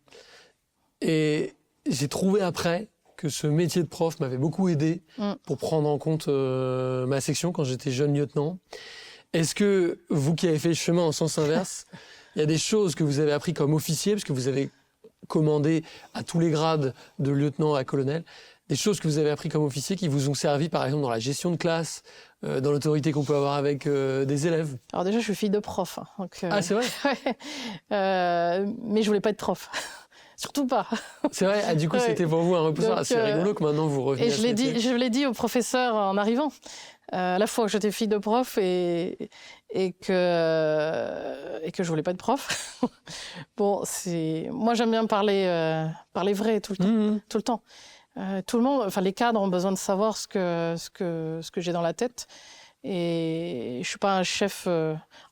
S2: Et j'ai trouvé après que ce métier de prof m'avait beaucoup aidé pour prendre en compte ma section quand j'étais jeune lieutenant. Est-ce que vous qui avez fait le chemin en sens inverse, il y a des choses que vous avez appris comme officier, parce que vous avez commandé à tous les grades de lieutenant à colonel, des choses que vous avez appris comme officier qui vous ont servi par exemple dans la gestion de classe, dans l'autorité qu'on peut avoir avec des élèves?
S1: Alors déjà, je suis fille de prof. Donc,
S2: ah, c'est vrai?
S1: Mais je voulais pas être prof. Surtout pas.
S2: C'est vrai? Ah, du coup, c'était pour vous un repousseur. C'est rigolo que maintenant vous reveniez.
S1: Et je l'ai dit au professeur en arrivant. À la fois que j'étais fille de prof et que je voulais pas être prof. Bon, moi j'aime bien parler vrai tout le temps. Tout le monde, enfin les cadres ont besoin de savoir ce que j'ai dans la tête. Et je suis pas un chef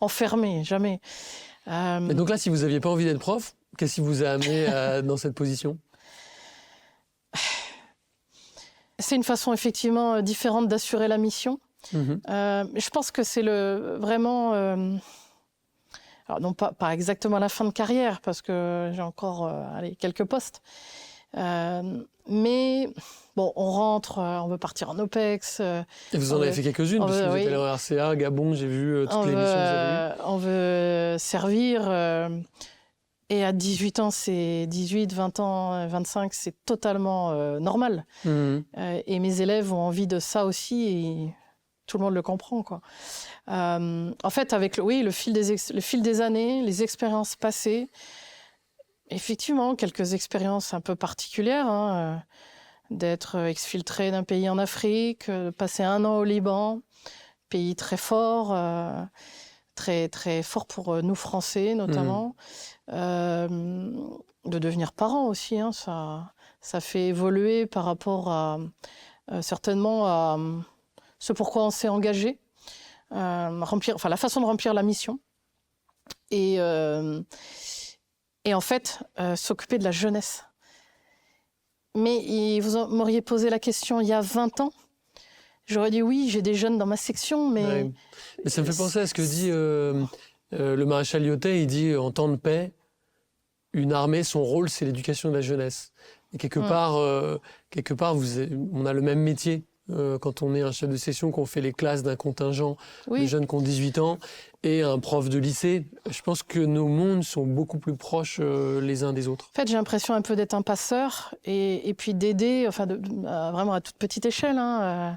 S1: enfermé, jamais.
S2: Mais donc là, si vous aviez pas envie d'être prof, qu'est-ce qui vous a amené dans cette position?
S1: C'est une façon effectivement différente d'assurer la mission. Je pense que c'est vraiment... alors non pas exactement la fin de carrière, parce que j'ai encore quelques postes. Mais bon, on rentre, on veut partir en OPEX.
S2: Et vous en avez fait quelques-unes, parce que vous êtes allé en RCA, Gabon, j'ai vu toutes les missions que vous avez eues.
S1: On veut servir. Et à 18 ans, c'est 18, 20 ans, 25, c'est totalement normal. Et mes élèves ont envie de ça aussi, et tout le monde le comprend, quoi. En fait, avec le fil des années, les expériences passées, effectivement, quelques expériences un peu particulières, hein, d'être exfiltré d'un pays en Afrique, passer 1 an au Liban, pays très fort, très, très fort pour nous Français notamment. De devenir parent aussi, hein, ça fait évoluer par rapport à certainement à ce pourquoi on s'est engagé, la façon de remplir la mission, et en fait s'occuper de la jeunesse. Mais vous m'auriez posé la question il y a 20 ans, j'aurais dit oui, j'ai des jeunes dans ma section, mais...
S2: Ouais. Mais ça me fait penser à ce que dit le maréchal Lyotet. Il dit en temps de paix, une armée, son rôle, c'est l'éducation de la jeunesse. Et quelque part, on a le même métier quand on est un chef de section, qu'on fait les classes d'un contingent de jeunes qui ont 18 ans et un prof de lycée. Je pense que nos mondes sont beaucoup plus proches les uns des autres.
S1: En fait, j'ai l'impression un peu d'être un passeur et puis d'aider, vraiment à toute petite échelle, hein,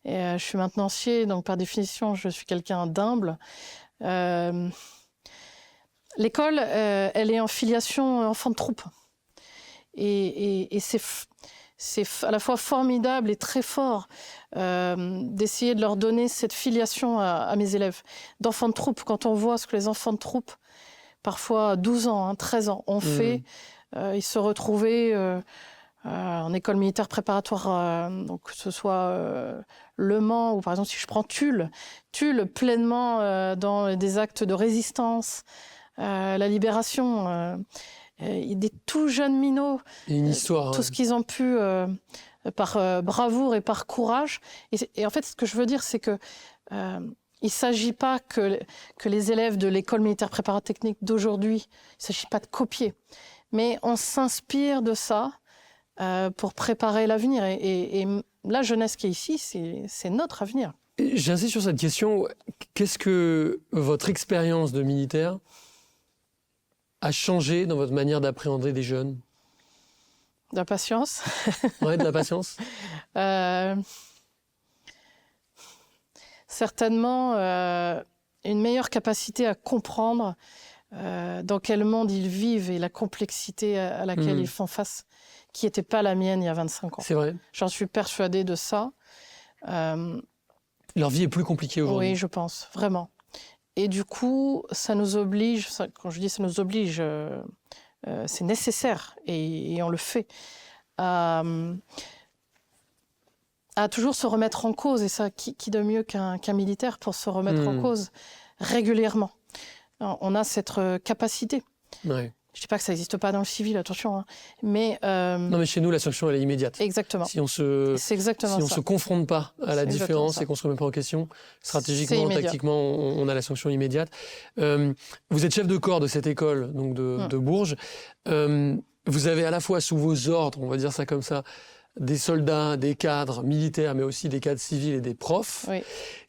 S1: je suis maintenancier, donc par définition, je suis quelqu'un d'humble. L'école, elle est en filiation enfant de troupe. Et c'est à la fois formidable et très fort d'essayer de leur donner cette filiation à mes élèves. D'enfants de troupe, quand on voit ce que les enfants de troupe, parfois 12 ans, 13 ans, ont fait, ils se retrouvaient en école militaire préparatoire, donc que ce soit Le Mans, ou par exemple si je prends Tulle pleinement dans des actes de résistance, la libération, des tout jeunes minots,
S2: une histoire,
S1: tout ce qu'ils ont pu par bravoure et par courage. Et en fait, ce que je veux dire, c'est que il ne s'agit pas que les élèves de l'école militaire préparatoire technique d'aujourd'hui, il ne s'agit pas de copier, mais on s'inspire de ça pour préparer l'avenir. Et la jeunesse qui est ici, c'est notre avenir.
S2: J'insiste sur cette question. Qu'est-ce que votre expérience de militaire a changé dans votre manière d'appréhender des jeunes?
S1: De la patience.
S2: Ouais, de la patience.
S1: Certainement une meilleure capacité à comprendre dans quel monde ils vivent et la complexité à laquelle ils font face, qui n'était pas la mienne il y a 25 ans.
S2: C'est vrai.
S1: J'en suis persuadée de ça.
S2: Leur vie est plus compliquée aujourd'hui.
S1: Oui, je pense, vraiment. Et du coup, ça nous oblige, quand je dis ça nous oblige, c'est nécessaire, et on le fait, à toujours se remettre en cause. Et ça, qui de mieux qu'un militaire pour se remettre en cause régulièrement? On a cette capacité.
S2: Ouais.
S1: Je ne dis pas que ça n'existe pas dans le civil, attention, hein, mais...
S2: Non, mais chez nous, la sanction, elle est immédiate.
S1: Exactement.
S2: Si on se confronte pas à la différence et qu'on ne se remet pas en question, stratégiquement, tactiquement, on a la sanction immédiate. Vous êtes chef de corps de cette école, donc de Bourges. Vous avez à la fois sous vos ordres, on va dire ça comme ça, des soldats, des cadres militaires, mais aussi des cadres civils et des profs.
S1: Oui.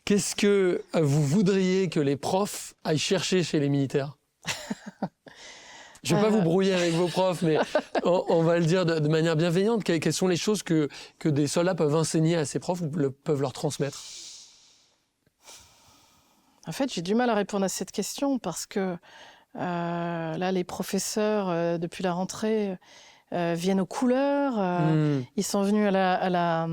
S2: Qu'est-ce que vous voudriez que les profs aillent chercher chez les militaires? Je ne vais pas vous brouiller avec vos profs, mais on va le dire de manière bienveillante. Quelles sont les choses que des soldats peuvent enseigner à ces profs ou peuvent leur transmettre?
S1: En fait, j'ai du mal à répondre à cette question parce que là, les professeurs, depuis la rentrée, viennent aux couleurs. Ils sont venus à la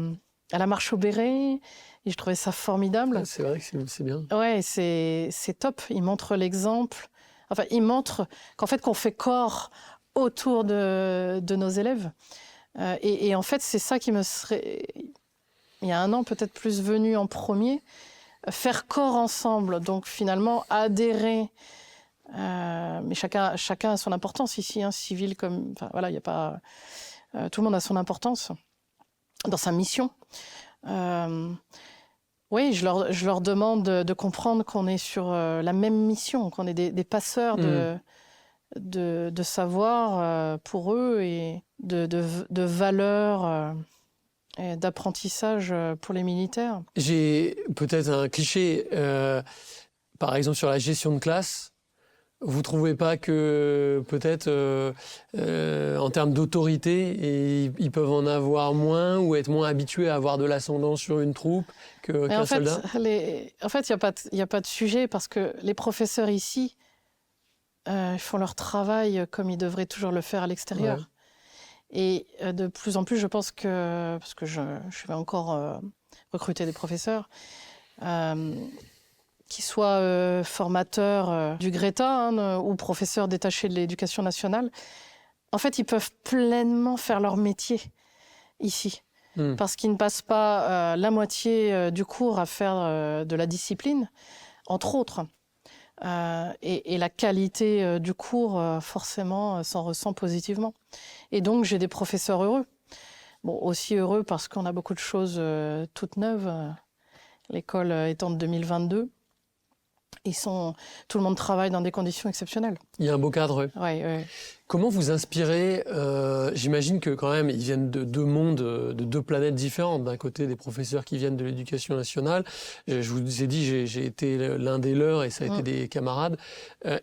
S1: marche au béret et je trouvais ça formidable.
S2: C'est vrai que c'est bien.
S1: Ouais, c'est top. Ils montrent l'exemple. Enfin, ils montrent qu'on fait corps autour de nos élèves. Et en fait, c'est ça qui me serait, il y a 1 an, peut-être plus venu en premier, faire corps ensemble. Donc finalement, adhérer. Mais chacun a son importance ici, hein, civil comme... Enfin, voilà, il y a pas... tout le monde a son importance dans sa mission. Oui, je leur demande de comprendre qu'on est sur la même mission, qu'on est des passeurs de savoir pour eux et de valeurs et d'apprentissage pour les militaires.
S2: J'ai peut-être un cliché, par exemple sur la gestion de classe. Vous ne trouvez pas que peut-être en termes d'autorité, ils peuvent en avoir moins ou être moins habitués à avoir de l'ascendant sur une troupe qu'un soldat?
S1: En fait, il n'y a pas de sujet parce que les professeurs ici font leur travail comme ils devraient toujours le faire à l'extérieur. Ouais. Et de plus en plus, je pense que, parce que je vais encore recruter des professeurs, qu'ils soient formateurs du Greta ou professeurs détachés de l'éducation nationale, en fait, ils peuvent pleinement faire leur métier ici. Parce qu'ils ne passent pas la moitié du cours à faire de la discipline, entre autres. Et la qualité du cours, forcément, s'en ressent positivement. Et donc, j'ai des professeurs heureux. Bon, aussi heureux parce qu'on a beaucoup de choses toutes neuves. L'école étant de 2022. Tout le monde travaille dans des conditions exceptionnelles.
S2: Il y a un beau cadre.
S1: Oui.
S2: Comment vous inspirez j'imagine que quand même, ils viennent de deux mondes, de deux planètes différentes. D'un côté, des professeurs qui viennent de l'éducation nationale. Je vous ai dit, j'ai été l'un des leurs et ça a été des camarades.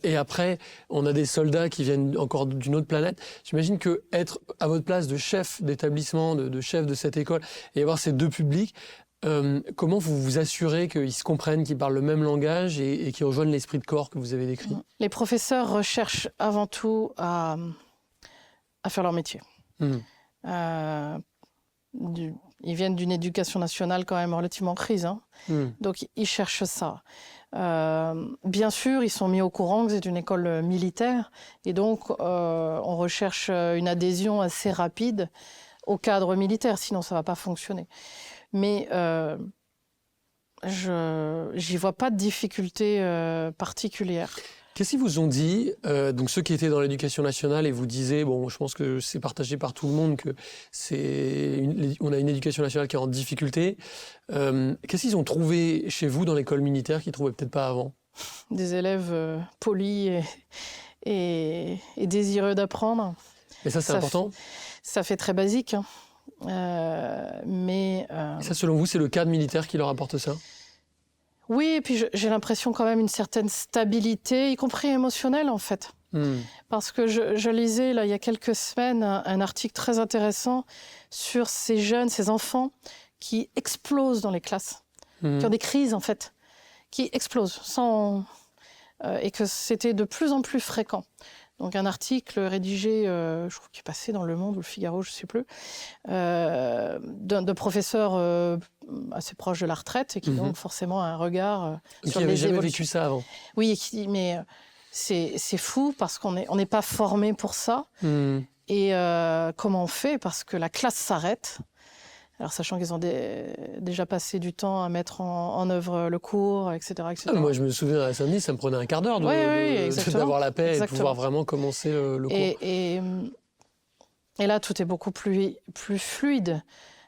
S2: Et après, on a des soldats qui viennent encore d'une autre planète. J'imagine que être à votre place de chef d'établissement, de chef de cette école, et avoir ces deux publics, comment vous vous assurez qu'ils se comprennent, qu'ils parlent le même langage et qu'ils rejoignent l'esprit de corps que vous avez décrit?
S1: Les professeurs recherchent avant tout à faire leur métier. Ils viennent d'une éducation nationale quand même relativement en crise. Donc, ils cherchent ça. Bien sûr, ils sont mis au courant que c'est une école militaire. Et donc, on recherche une adhésion assez rapide au cadre militaire. Sinon, ça ne va pas fonctionner. Mais j'y vois pas de difficulté particulière.
S2: Qu'est-ce qu'ils vous ont dit, donc ceux qui étaient dans l'éducation nationale et vous disaient, bon, je pense que c'est partagé par tout le monde, que on a une éducation nationale qui est en difficulté. Qu'est-ce qu'ils ont trouvé chez vous dans l'école militaire qu'ils ne trouvaient peut-être pas avant? Des
S1: élèves polis et désireux d'apprendre.
S2: Et ça, c'est important?
S1: Ça fait très basique, hein.
S2: Et ça, selon vous, c'est le cadre militaire qui leur apporte ça?
S1: Oui, et puis j'ai l'impression quand même une certaine stabilité, y compris émotionnelle en fait. Parce que je lisais là, il y a quelques semaines un article très intéressant sur ces jeunes, ces enfants qui explosent dans les classes, qui ont des crises en fait, qui explosent et que c'était de plus en plus fréquent. Donc un article rédigé, je crois qu'il est passé dans Le Monde ou Le Figaro, je ne sais plus, de professeurs assez proches de la retraite et qui donc forcément a un regard sur les évolutions. Qui n'avaient jamais vécu
S2: ça avant.
S1: Oui, mais c'est fou parce qu'on n'est pas formé pour ça. Et comment on fait? Parce que la classe s'arrête. Alors, sachant qu'ils ont déjà passé du temps à mettre en œuvre le cours, etc. etc.
S2: Moi, je me souviens à Saint-Denis, ça me prenait un quart d'heure d'avoir la paix et de pouvoir vraiment commencer le cours.
S1: Et là, tout est beaucoup plus fluide.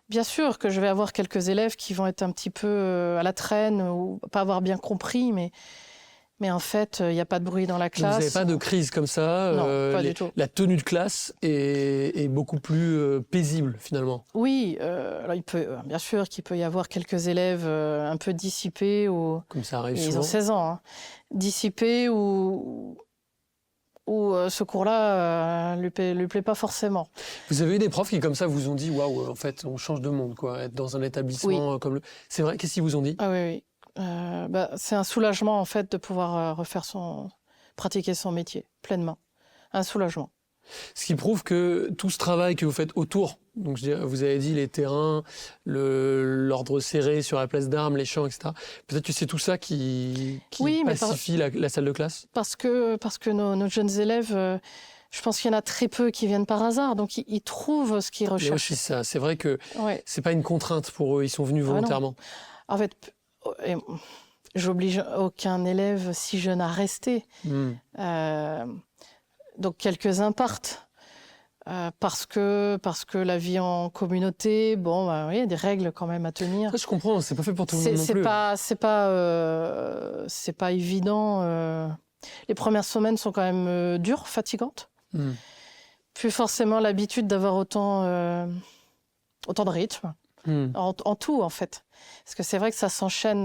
S1: Bien sûr que je vais avoir quelques élèves qui vont être un petit peu à la traîne ou pas avoir bien compris, mais en fait, il n'y a pas de bruit dans la classe.
S2: Vous n'avez pas de crise comme ça?
S1: Non, pas du tout.
S2: La tenue de classe est beaucoup plus paisible, finalement.
S1: Oui, alors bien sûr qu'il peut y avoir quelques élèves un peu dissipés.
S2: Comme ça arrive souvent.
S1: Ils ont 16 ans. Hein, dissipés ou ce cours-là lui plaît pas forcément.
S2: Vous avez eu des profs qui, comme ça, vous ont dit « Waouh, en fait, on change de monde, quoi, être dans un établissement comme le... » C'est vrai, qu'est-ce qu'ils vous ont dit?
S1: Ah oui. C'est un soulagement en fait de pouvoir pratiquer son métier pleinement. Un soulagement.
S2: Ce qui prouve que tout ce travail que vous faites autour, donc vous avez dit les terrains, l'ordre serré sur la place d'armes, les champs, etc. Peut-être que c'est tout ça qui pacifie la salle de classe.
S1: Parce que nos jeunes élèves, je pense qu'il y en a très peu qui viennent par hasard, donc ils trouvent ce qu'ils recherchent.
S2: Oui, c'est vrai que c'est pas une contrainte pour eux, ils sont venus volontairement.
S1: En fait, j'oblige aucun élève si jeune à rester. Donc quelques-uns partent. parce que la vie en communauté, bon, bah, oui, il y a des règles quand même à tenir.
S2: Ça, je comprends, c'est pas fait pour tout le monde non plus.
S1: C'est pas évident. Les premières semaines sont quand même dures, fatigantes. Plus forcément l'habitude d'avoir autant de rythme. En tout, en fait. Parce que c'est vrai que ça s'enchaîne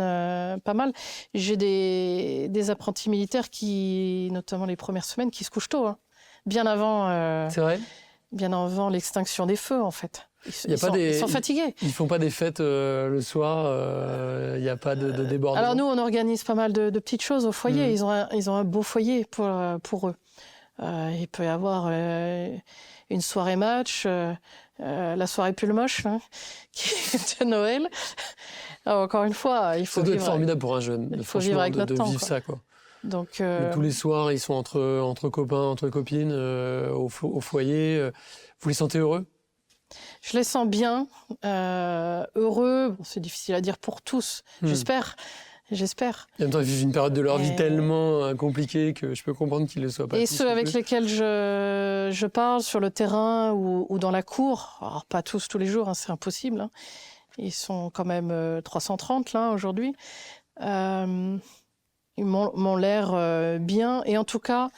S1: pas mal. J'ai des apprentis militaires qui, notamment les premières semaines, qui se couchent tôt. Hein. Bien avant...
S2: c'est vrai ?
S1: Bien avant l'extinction des feux, en fait. Ils sont fatigués.
S2: Ils font pas des fêtes le soir, il n'y a pas de débordement.
S1: Alors nous, on organise pas mal de petites choses au foyer. Ils ont un beau foyer pour eux. Il peut y avoir une soirée match, la soirée pull moche, hein, qui est de Noël. Alors, encore une fois, il faut
S2: ça doit
S1: vivre
S2: être formidable pour un jeune,
S1: il faut vivre avec notre
S2: de
S1: temps,
S2: vivre
S1: quoi.
S2: ça, quoi.
S1: Donc,
S2: tous les soirs, ils sont entre copains, entre copines, au foyer. Vous les sentez heureux ?
S1: Je les sens bien, heureux. Bon, c'est difficile à dire pour tous, j'espère. En
S2: même temps, ils vivent une période de leur vie tellement compliquée que je peux comprendre qu'ils ne le soient pas.
S1: Et
S2: tous
S1: ceux avec lesquels je parle sur le terrain ou dans la cour, alors pas tous les jours, hein, c'est impossible. Hein. Ils sont quand même 330 là aujourd'hui. Ils m'ont l'air bien. Et en tout cas,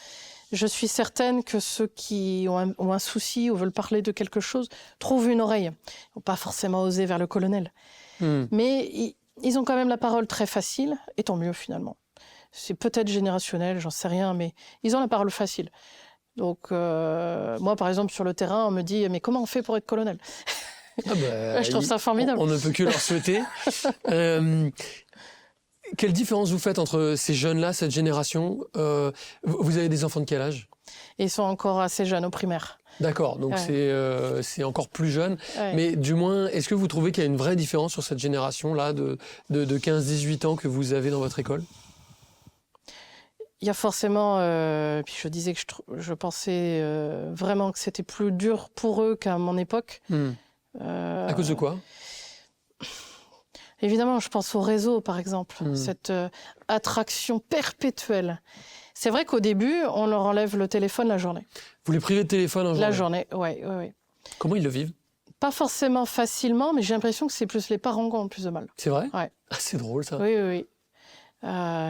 S1: je suis certaine que ceux qui ont un souci ou veulent parler de quelque chose trouvent une oreille. Ils n'ont pas forcément osé vers le colonel. Mais ils ont quand même la parole très facile, et tant mieux finalement. C'est peut-être générationnel, j'en sais rien, mais ils ont la parole facile. Donc moi, par exemple, sur le terrain, on me dit « Mais comment on fait pour être colonel ?» Je trouve ça formidable.
S2: On ne peut que leur souhaiter. Quelle différence vous faites entre ces jeunes-là, cette génération vous avez des enfants de quel âge ?
S1: Ils sont encore assez jeunes au primaire.
S2: D'accord, donc c'est encore plus jeune. Ouais. Mais du moins, est-ce que vous trouvez qu'il y a une vraie différence sur cette génération-là de 15-18 ans que vous avez dans votre école ?
S1: Il y a forcément... puis je disais que je pensais vraiment que c'était plus dur pour eux qu'à mon époque.
S2: À cause de quoi ?
S1: Évidemment, je pense au réseau, par exemple. Cette attraction perpétuelle. C'est vrai qu'au début, on leur enlève le téléphone la journée.
S2: Vous les privez de téléphone en journée ?
S1: La journée, oui.
S2: Comment ils le vivent ?
S1: Pas forcément facilement, mais j'ai l'impression que c'est plus les parents qui ont le plus de mal.
S2: C'est vrai ?
S1: Ouais.
S2: Ah, c'est drôle, ça.
S1: Oui.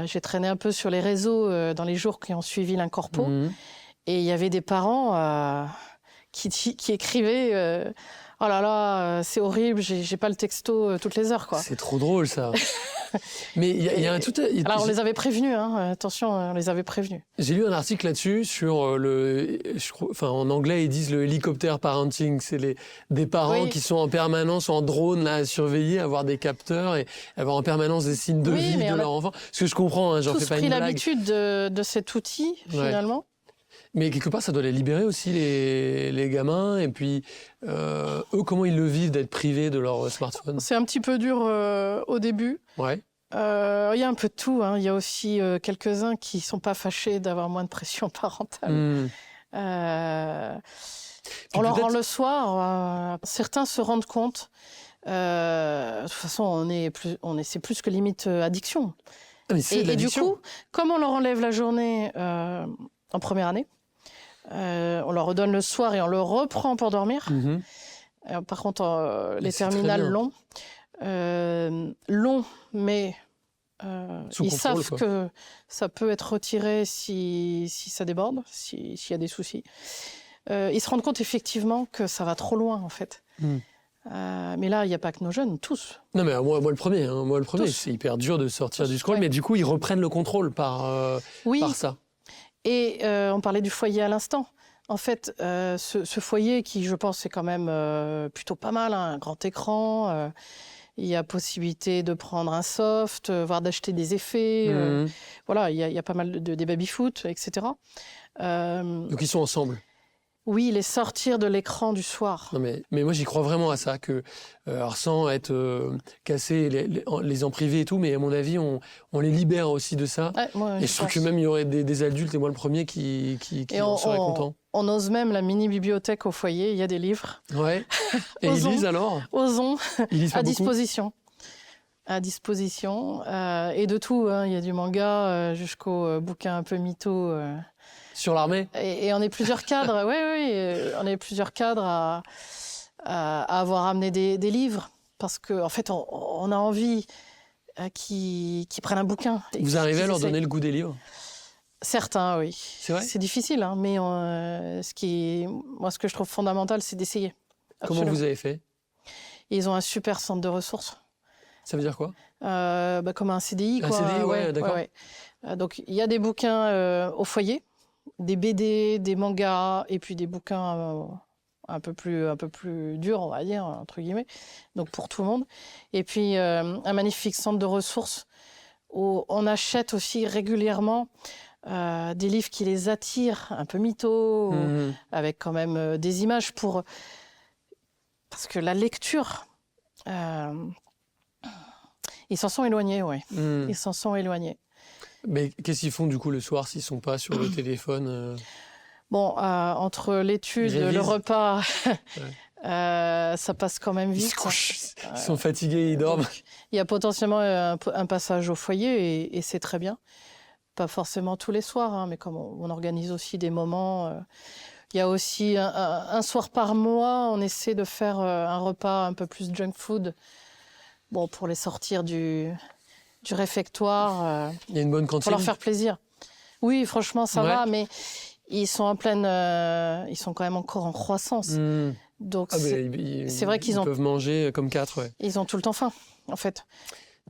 S1: J'ai traîné un peu sur les réseaux dans les jours qui ont suivi l'Incorpo. Et il y avait des parents qui écrivaient... Oh là là, c'est horrible, j'ai pas le texto toutes les heures, quoi.
S2: C'est trop drôle, ça. Mais il y a un tout...
S1: Alors, on les avait prévenus, hein. Attention, on les avait prévenus.
S2: J'ai lu un article là-dessus sur en anglais, ils disent le hélicoptère parenting. C'est des parents qui sont en permanence en drone là, à surveiller, avoir des capteurs et avoir en permanence des signes de vie de leur enfant. Ce que je comprends, hein, j'en fais pas une blague.
S1: Tous pris l'habitude de cet outil, finalement.
S2: Mais quelque part, ça doit les libérer aussi, les gamins. Et puis, eux, comment ils le vivent d'être privés de leur smartphone ?
S1: C'est un petit peu dur au début.
S2: Ouais.
S1: Il y a un peu de tout. Hein. Il y a aussi quelques-uns qui ne sont pas fâchés d'avoir moins de pression parentale. On leur rend le soir. Certains se rendent compte. De toute façon, c'est plus que limite addiction.
S2: Ah, mais c'est de l'addiction.
S1: Et du coup, comme on leur enlève la journée en première année, on leur redonne le soir et on le reprend pour dormir. Par contre, les terminales longs, mais ils savent que ça peut être retiré si ça déborde, s'il y a des soucis. Ils se rendent compte effectivement que ça va trop loin, en fait. Mais là, il n'y a pas que nos jeunes, tous.
S2: Non, mais moi le premier. Hein, c'est hyper dur de sortir du scroll, mais du coup, ils reprennent le contrôle par ça.
S1: Et on parlait du foyer à l'instant. En fait, ce foyer qui, je pense, est quand même plutôt pas mal, hein, un grand écran. Il y a possibilité de prendre un soft, voire d'acheter des effets. Voilà, il y a pas mal des baby-foot, etc.
S2: Donc ils sont ensemble.
S1: Oui, les sortir de l'écran du soir.
S2: Non mais moi, j'y crois vraiment à ça, que, alors sans être cassé, les en privé et tout, mais à mon avis, on les libère aussi de ça.
S1: Ouais, moi,
S2: et je trouve que même il y aurait des adultes, et moi le premier, qui en seraient contents.
S1: On ose même la mini-bibliothèque au foyer, il y a des livres.
S2: Ouais. Et ils lisent alors ?
S1: Osons,
S2: ils lisent pas
S1: à
S2: beaucoup.
S1: disposition. à disposition. Et de tout, hein. Il y a du manga jusqu'au bouquin un peu mytho.
S2: Sur l'armée?
S1: Et on est plusieurs cadres, oui, on est plusieurs cadres à avoir amené des livres. Parce qu'en fait, on a envie qu'ils prennent un bouquin.
S2: Vous arrivez à leur donner le goût des livres?
S1: Certains, oui.
S2: C'est vrai?
S1: C'est difficile, hein, mais ce que je trouve fondamental, c'est d'essayer.
S2: Comment vous avez fait?
S1: Ils ont un super centre de ressources.
S2: Ça veut dire quoi?
S1: Comme un CDI, quoi.
S2: Un CDI, ouais, d'accord.
S1: Ouais. Donc, il y a des bouquins au foyer, des BD, des mangas, et puis des bouquins un peu plus durs, on va dire, entre guillemets, donc pour tout le monde. Et puis, un magnifique centre de ressources où on achète aussi régulièrement des livres qui les attirent, un peu mythos, avec quand même des images parce que la lecture, ils s'en sont éloignés, oui. Ils s'en sont éloignés.
S2: Mais qu'est-ce qu'ils font du coup le soir s'ils ne sont pas sur le téléphone?
S1: Bon, entre l'étude, le repas, ça passe quand même vite.
S2: Ils sont fatigués, ils dorment.
S1: Il y a potentiellement un passage au foyer et c'est très bien. Pas forcément tous les soirs, hein, mais comme on organise aussi des moments. Il y a aussi un soir par mois, on essaie de faire un repas un peu plus junk food, bon, pour les sortir du réfectoire.
S2: Il y a une bonne cantine.
S1: Pour leur faire plaisir. Oui, franchement, ça va, mais ils sont ils sont quand même encore en croissance. Donc c'est vrai qu'ils
S2: peuvent manger comme 4. Ouais.
S1: Ils ont tout le temps faim, en fait.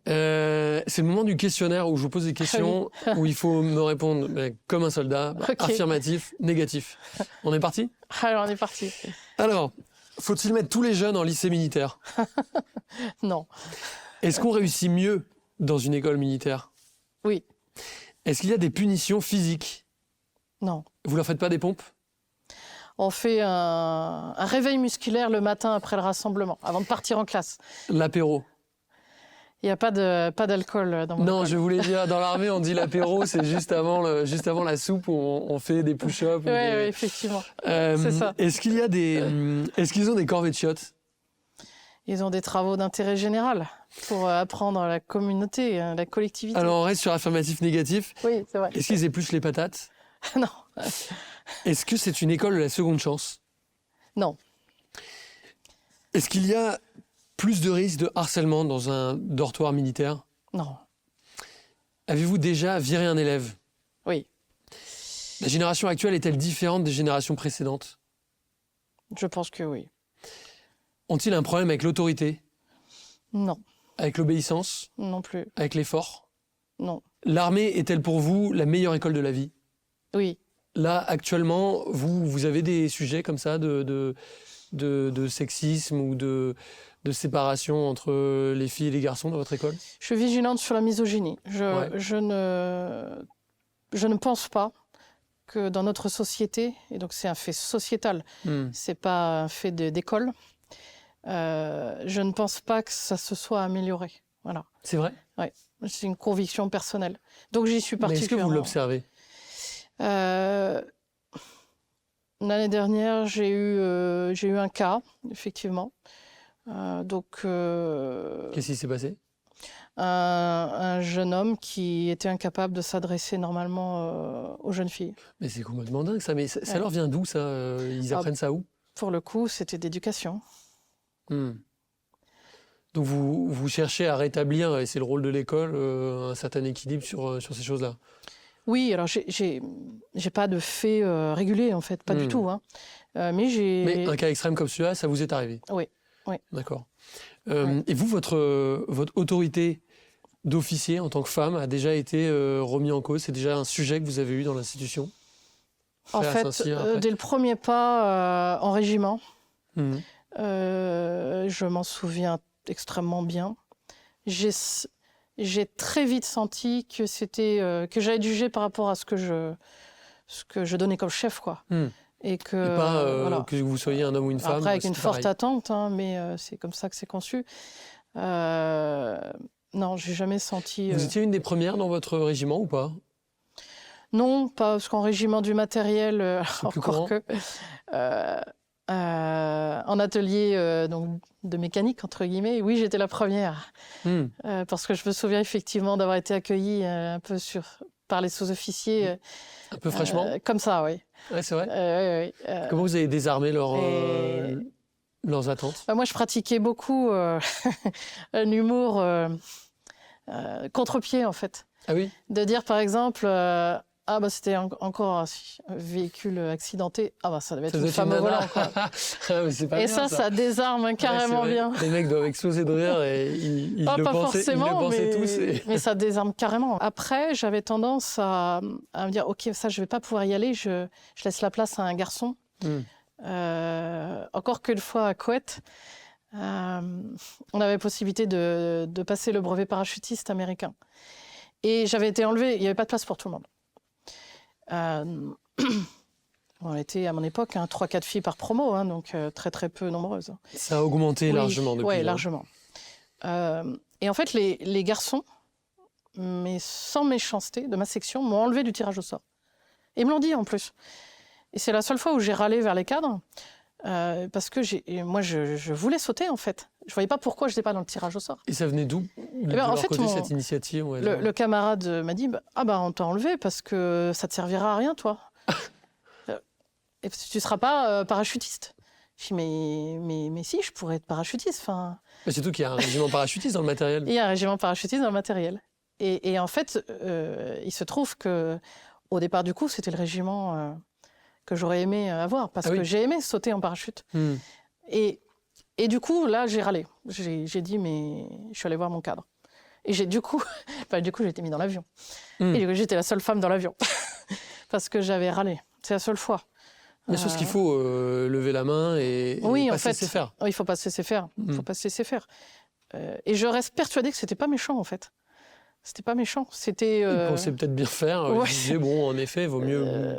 S2: C'est le moment du questionnaire où je vous pose des questions où il faut me répondre comme un soldat, affirmatif, négatif. On est parti?
S1: Alors, on est parti.
S2: Alors, faut-il mettre tous les jeunes en lycée militaire?
S1: Non.
S2: Est-ce qu'on réussit mieux dans une école militaire?
S1: Oui.
S2: Est-ce qu'il y a des punitions physiques?
S1: Non.
S2: Vous leur faites pas des pompes?
S1: On fait un réveil musculaire le matin après le rassemblement, avant de partir en classe.
S2: L'apéro?
S1: Il n'y a pas d'alcool dans mon école.
S2: Je voulais dire, dans l'armée, on dit l'apéro, c'est juste avant la soupe où on fait des push-ups.
S1: Oui, effectivement. C'est ça.
S2: Est-ce qu'ils ont des corvées de chiottes?
S1: Ils ont des travaux d'intérêt général pour apprendre la communauté, la collectivité.
S2: Alors, on reste sur affirmatif, négatif.
S1: Oui, c'est vrai.
S2: Est-ce qu'ils épluchent les patates?
S1: Non.
S2: Est-ce que c'est une école de la seconde chance?
S1: Non.
S2: Est-ce qu'il y a plus de risques de harcèlement dans un dortoir militaire?
S1: Non.
S2: Avez-vous déjà viré un élève?
S1: Oui.
S2: La génération actuelle est-elle différente des générations précédentes?
S1: Je pense que oui.
S2: Ont-ils un problème avec l'autorité?
S1: Non.
S2: Avec l'obéissance?
S1: Non plus.
S2: Avec l'effort?
S1: Non.
S2: L'armée est-elle pour vous la meilleure école de la vie?
S1: Oui.
S2: Là, actuellement, vous avez des sujets comme ça de sexisme ou de séparation entre les filles et les garçons dans votre école?
S1: Je suis vigilante sur la misogynie. Je ne pense pas que dans notre société, et donc c'est un fait sociétal, c'est pas un fait d'école, je ne pense pas que ça se soit amélioré. Voilà.
S2: C'est vrai?
S1: Oui, c'est une conviction personnelle. Donc j'y suis particulièrement...
S2: Mais est-ce que vous l'observez?
S1: L'année dernière, j'ai eu un cas, effectivement.
S2: Qu'est-ce qui s'est passé?
S1: Un jeune homme qui était incapable de s'adresser normalement aux jeunes filles.
S2: Mais c'est complètement dingue ça. Mais ça leur vient d'où ça? Ils apprennent ça où?
S1: Pour le coup, c'était d'éducation.
S2: Donc vous cherchez à rétablir, et c'est le rôle de l'école, un certain équilibre sur ces choses-là?
S1: Oui, alors j'ai pas de faits réguliers en fait, pas du tout. Hein. Mais
S2: un cas extrême comme celui-là, ça vous est arrivé?
S1: Oui.
S2: D'accord. Et vous, votre autorité d'officier en tant que femme a déjà été remis en cause? C'est déjà un sujet que vous avez eu dans l'institution?
S1: En fait, dès le premier pas en régiment, je m'en souviens extrêmement bien. J'ai très vite senti que j'allais être jugée par rapport à ce que je donnais comme chef, quoi. Et
S2: pas que vous soyez un homme ou une femme.
S1: Après, avec une forte attente, hein, mais c'est comme ça que c'est conçu. Non, j'ai jamais senti...
S2: Vous étiez une des premières dans votre régiment ou pas?
S1: Non, pas parce qu'en régiment du matériel,
S2: encore que...
S1: un en atelier donc, de mécanique, entre guillemets. Oui, j'étais la première. Parce que je me souviens effectivement d'avoir été accueillie un peu par les sous-officiers.
S2: Un peu fraîchement
S1: comme ça, oui.
S2: Ouais, c'est vrai. Comment vous avez désarmé leurs attentes?
S1: Moi, je pratiquais beaucoup un humour contre-pied, en fait.
S2: Ah oui?
S1: De dire, par exemple... c'était encore un véhicule accidenté. Ça devait être une femme au volant, quoi.
S2: C'est pas
S1: et
S2: bien,
S1: ça désarme carrément bien.
S2: Les mecs doivent exploser de rire et ils le pensaient tous.
S1: Mais ça désarme carrément. Après, j'avais tendance à me dire, OK, ça, je vais pas pouvoir y aller. Je laisse la place à un garçon. Encore qu'une fois à Couette, on avait possibilité de passer le brevet parachutiste américain. Et j'avais été enlevée. Il n'y avait pas de place pour tout le monde. On était à mon époque 3-4 filles par promo, donc très très peu nombreuses.
S2: Ça a augmenté largement depuis.
S1: Oui, largement. Et en fait, les garçons, mais sans méchanceté, de ma section, m'ont enlevé du tirage au sort. Et ils me l'ont dit en plus. Et c'est la seule fois où j'ai râlé vers les cadres, parce que moi je voulais sauter en fait. Je ne voyais pas pourquoi je n'étais pas dans le tirage au sort.
S2: Et ça venait d'où en fait, cette initiative?
S1: Le camarade m'a dit, on t'a enlevé parce que ça ne te servira à rien, toi. Et tu ne seras pas parachutiste. Je dis, mais si, je pourrais être parachutiste.
S2: Mais surtout qu'il y a un régiment parachutiste dans le matériel.
S1: Il y a un régiment parachutiste dans le matériel. Et en fait, il se trouve qu'au départ du coup, c'était le régiment que j'aurais aimé avoir, parce que j'ai aimé sauter en parachute. Et du coup, là, j'ai râlé. J'ai dit, mais je suis allée voir mon cadre. Et du coup, j'ai été mise dans l'avion. Et du coup, j'étais la seule femme dans l'avion. Parce que j'avais râlé. C'est la seule fois.
S2: Mais sauf qu'il faut lever la main et pas se laisser faire.
S1: Oui, il ne faut pas se laisser faire. Il faut pas se laisser faire. Et je reste persuadée que ce n'était pas méchant, en fait. C'était pas méchant. C'était.
S2: Ils pensaient peut-être bien faire. Ils disaient, en effet, il vaut mieux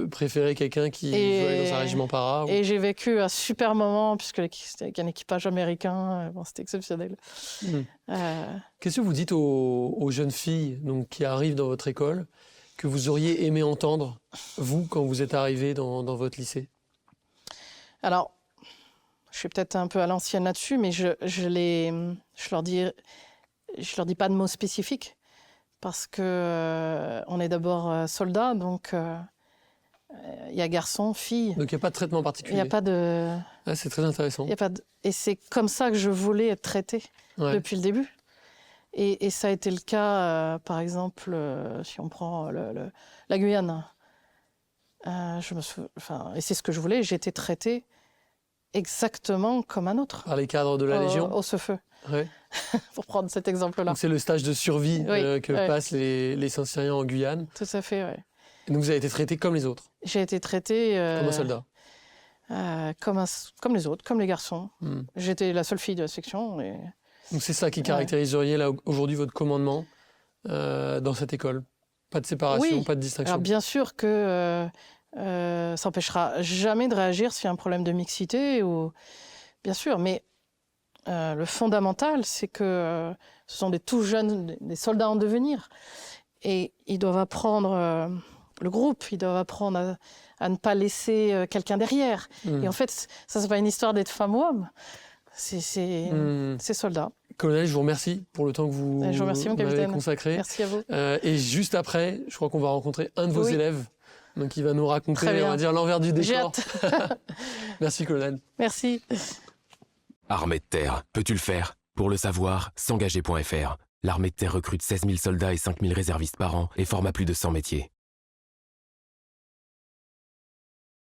S2: préférer quelqu'un qui veut aller dans un régiment para.
S1: Et j'ai vécu un super moment, puisque c'était avec un équipage américain. C'était exceptionnel.
S2: Qu'est-ce que vous dites aux jeunes filles qui arrivent dans votre école, que vous auriez aimé entendre, vous, quand vous êtes arrivés dans votre lycée?
S1: Alors, je suis peut-être un peu à l'ancienne là-dessus, mais je leur dis pas de mots spécifiques, parce que on est d'abord soldats, donc il y a garçons, filles.
S2: Donc il n'y a pas de traitement particulier.
S1: Il n'y a pas de.
S2: C'est très intéressant.
S1: Et c'est comme ça que je voulais être traitée depuis le début. Et ça a été le cas, par exemple, si on prend la Guyane. Et c'est ce que je voulais. J'ai été traitée exactement comme un autre.
S2: Par les cadres de la Légion.
S1: Au Cefeu.
S2: Ouais.
S1: Pour prendre cet exemple-là.
S2: Donc c'est le stage de survie que passent les Saint-Cyriens en Guyane.
S1: Tout à fait, oui.
S2: Et donc vous avez été traité comme les autres?
S1: J'ai été traitée...
S2: comme un soldat?
S1: Comme les autres, comme les garçons. J'étais la seule fille de la section.
S2: Donc c'est ça qui caractériserait là aujourd'hui votre commandement dans cette école? Pas de séparation, pas de distinction?
S1: Alors bien sûr que ça n'empêchera jamais de réagir s'il y a un problème de mixité. Bien sûr, mais... le fondamental, c'est que ce sont des tout jeunes, des soldats en devenir. Et ils doivent apprendre, le groupe, ils doivent apprendre à ne pas laisser quelqu'un derrière. Et en fait, ça, c'est pas une histoire d'être femme ou homme. C'est soldats.
S2: Colonel, je vous remercie pour le temps que vous m'avez consacré.
S1: Merci à vous.
S2: Et juste après, je crois qu'on va rencontrer un de vos élèves. Donc il va nous raconter, on va dire, l'envers du décor.
S1: J'ai hâte.
S2: Merci, colonel.
S1: Merci.
S3: Armée de terre, peux-tu le faire? Pour le savoir, s'engager.fr. L'armée de terre recrute 16 000 soldats et 5 000 réservistes par an et forme à plus de 100 métiers.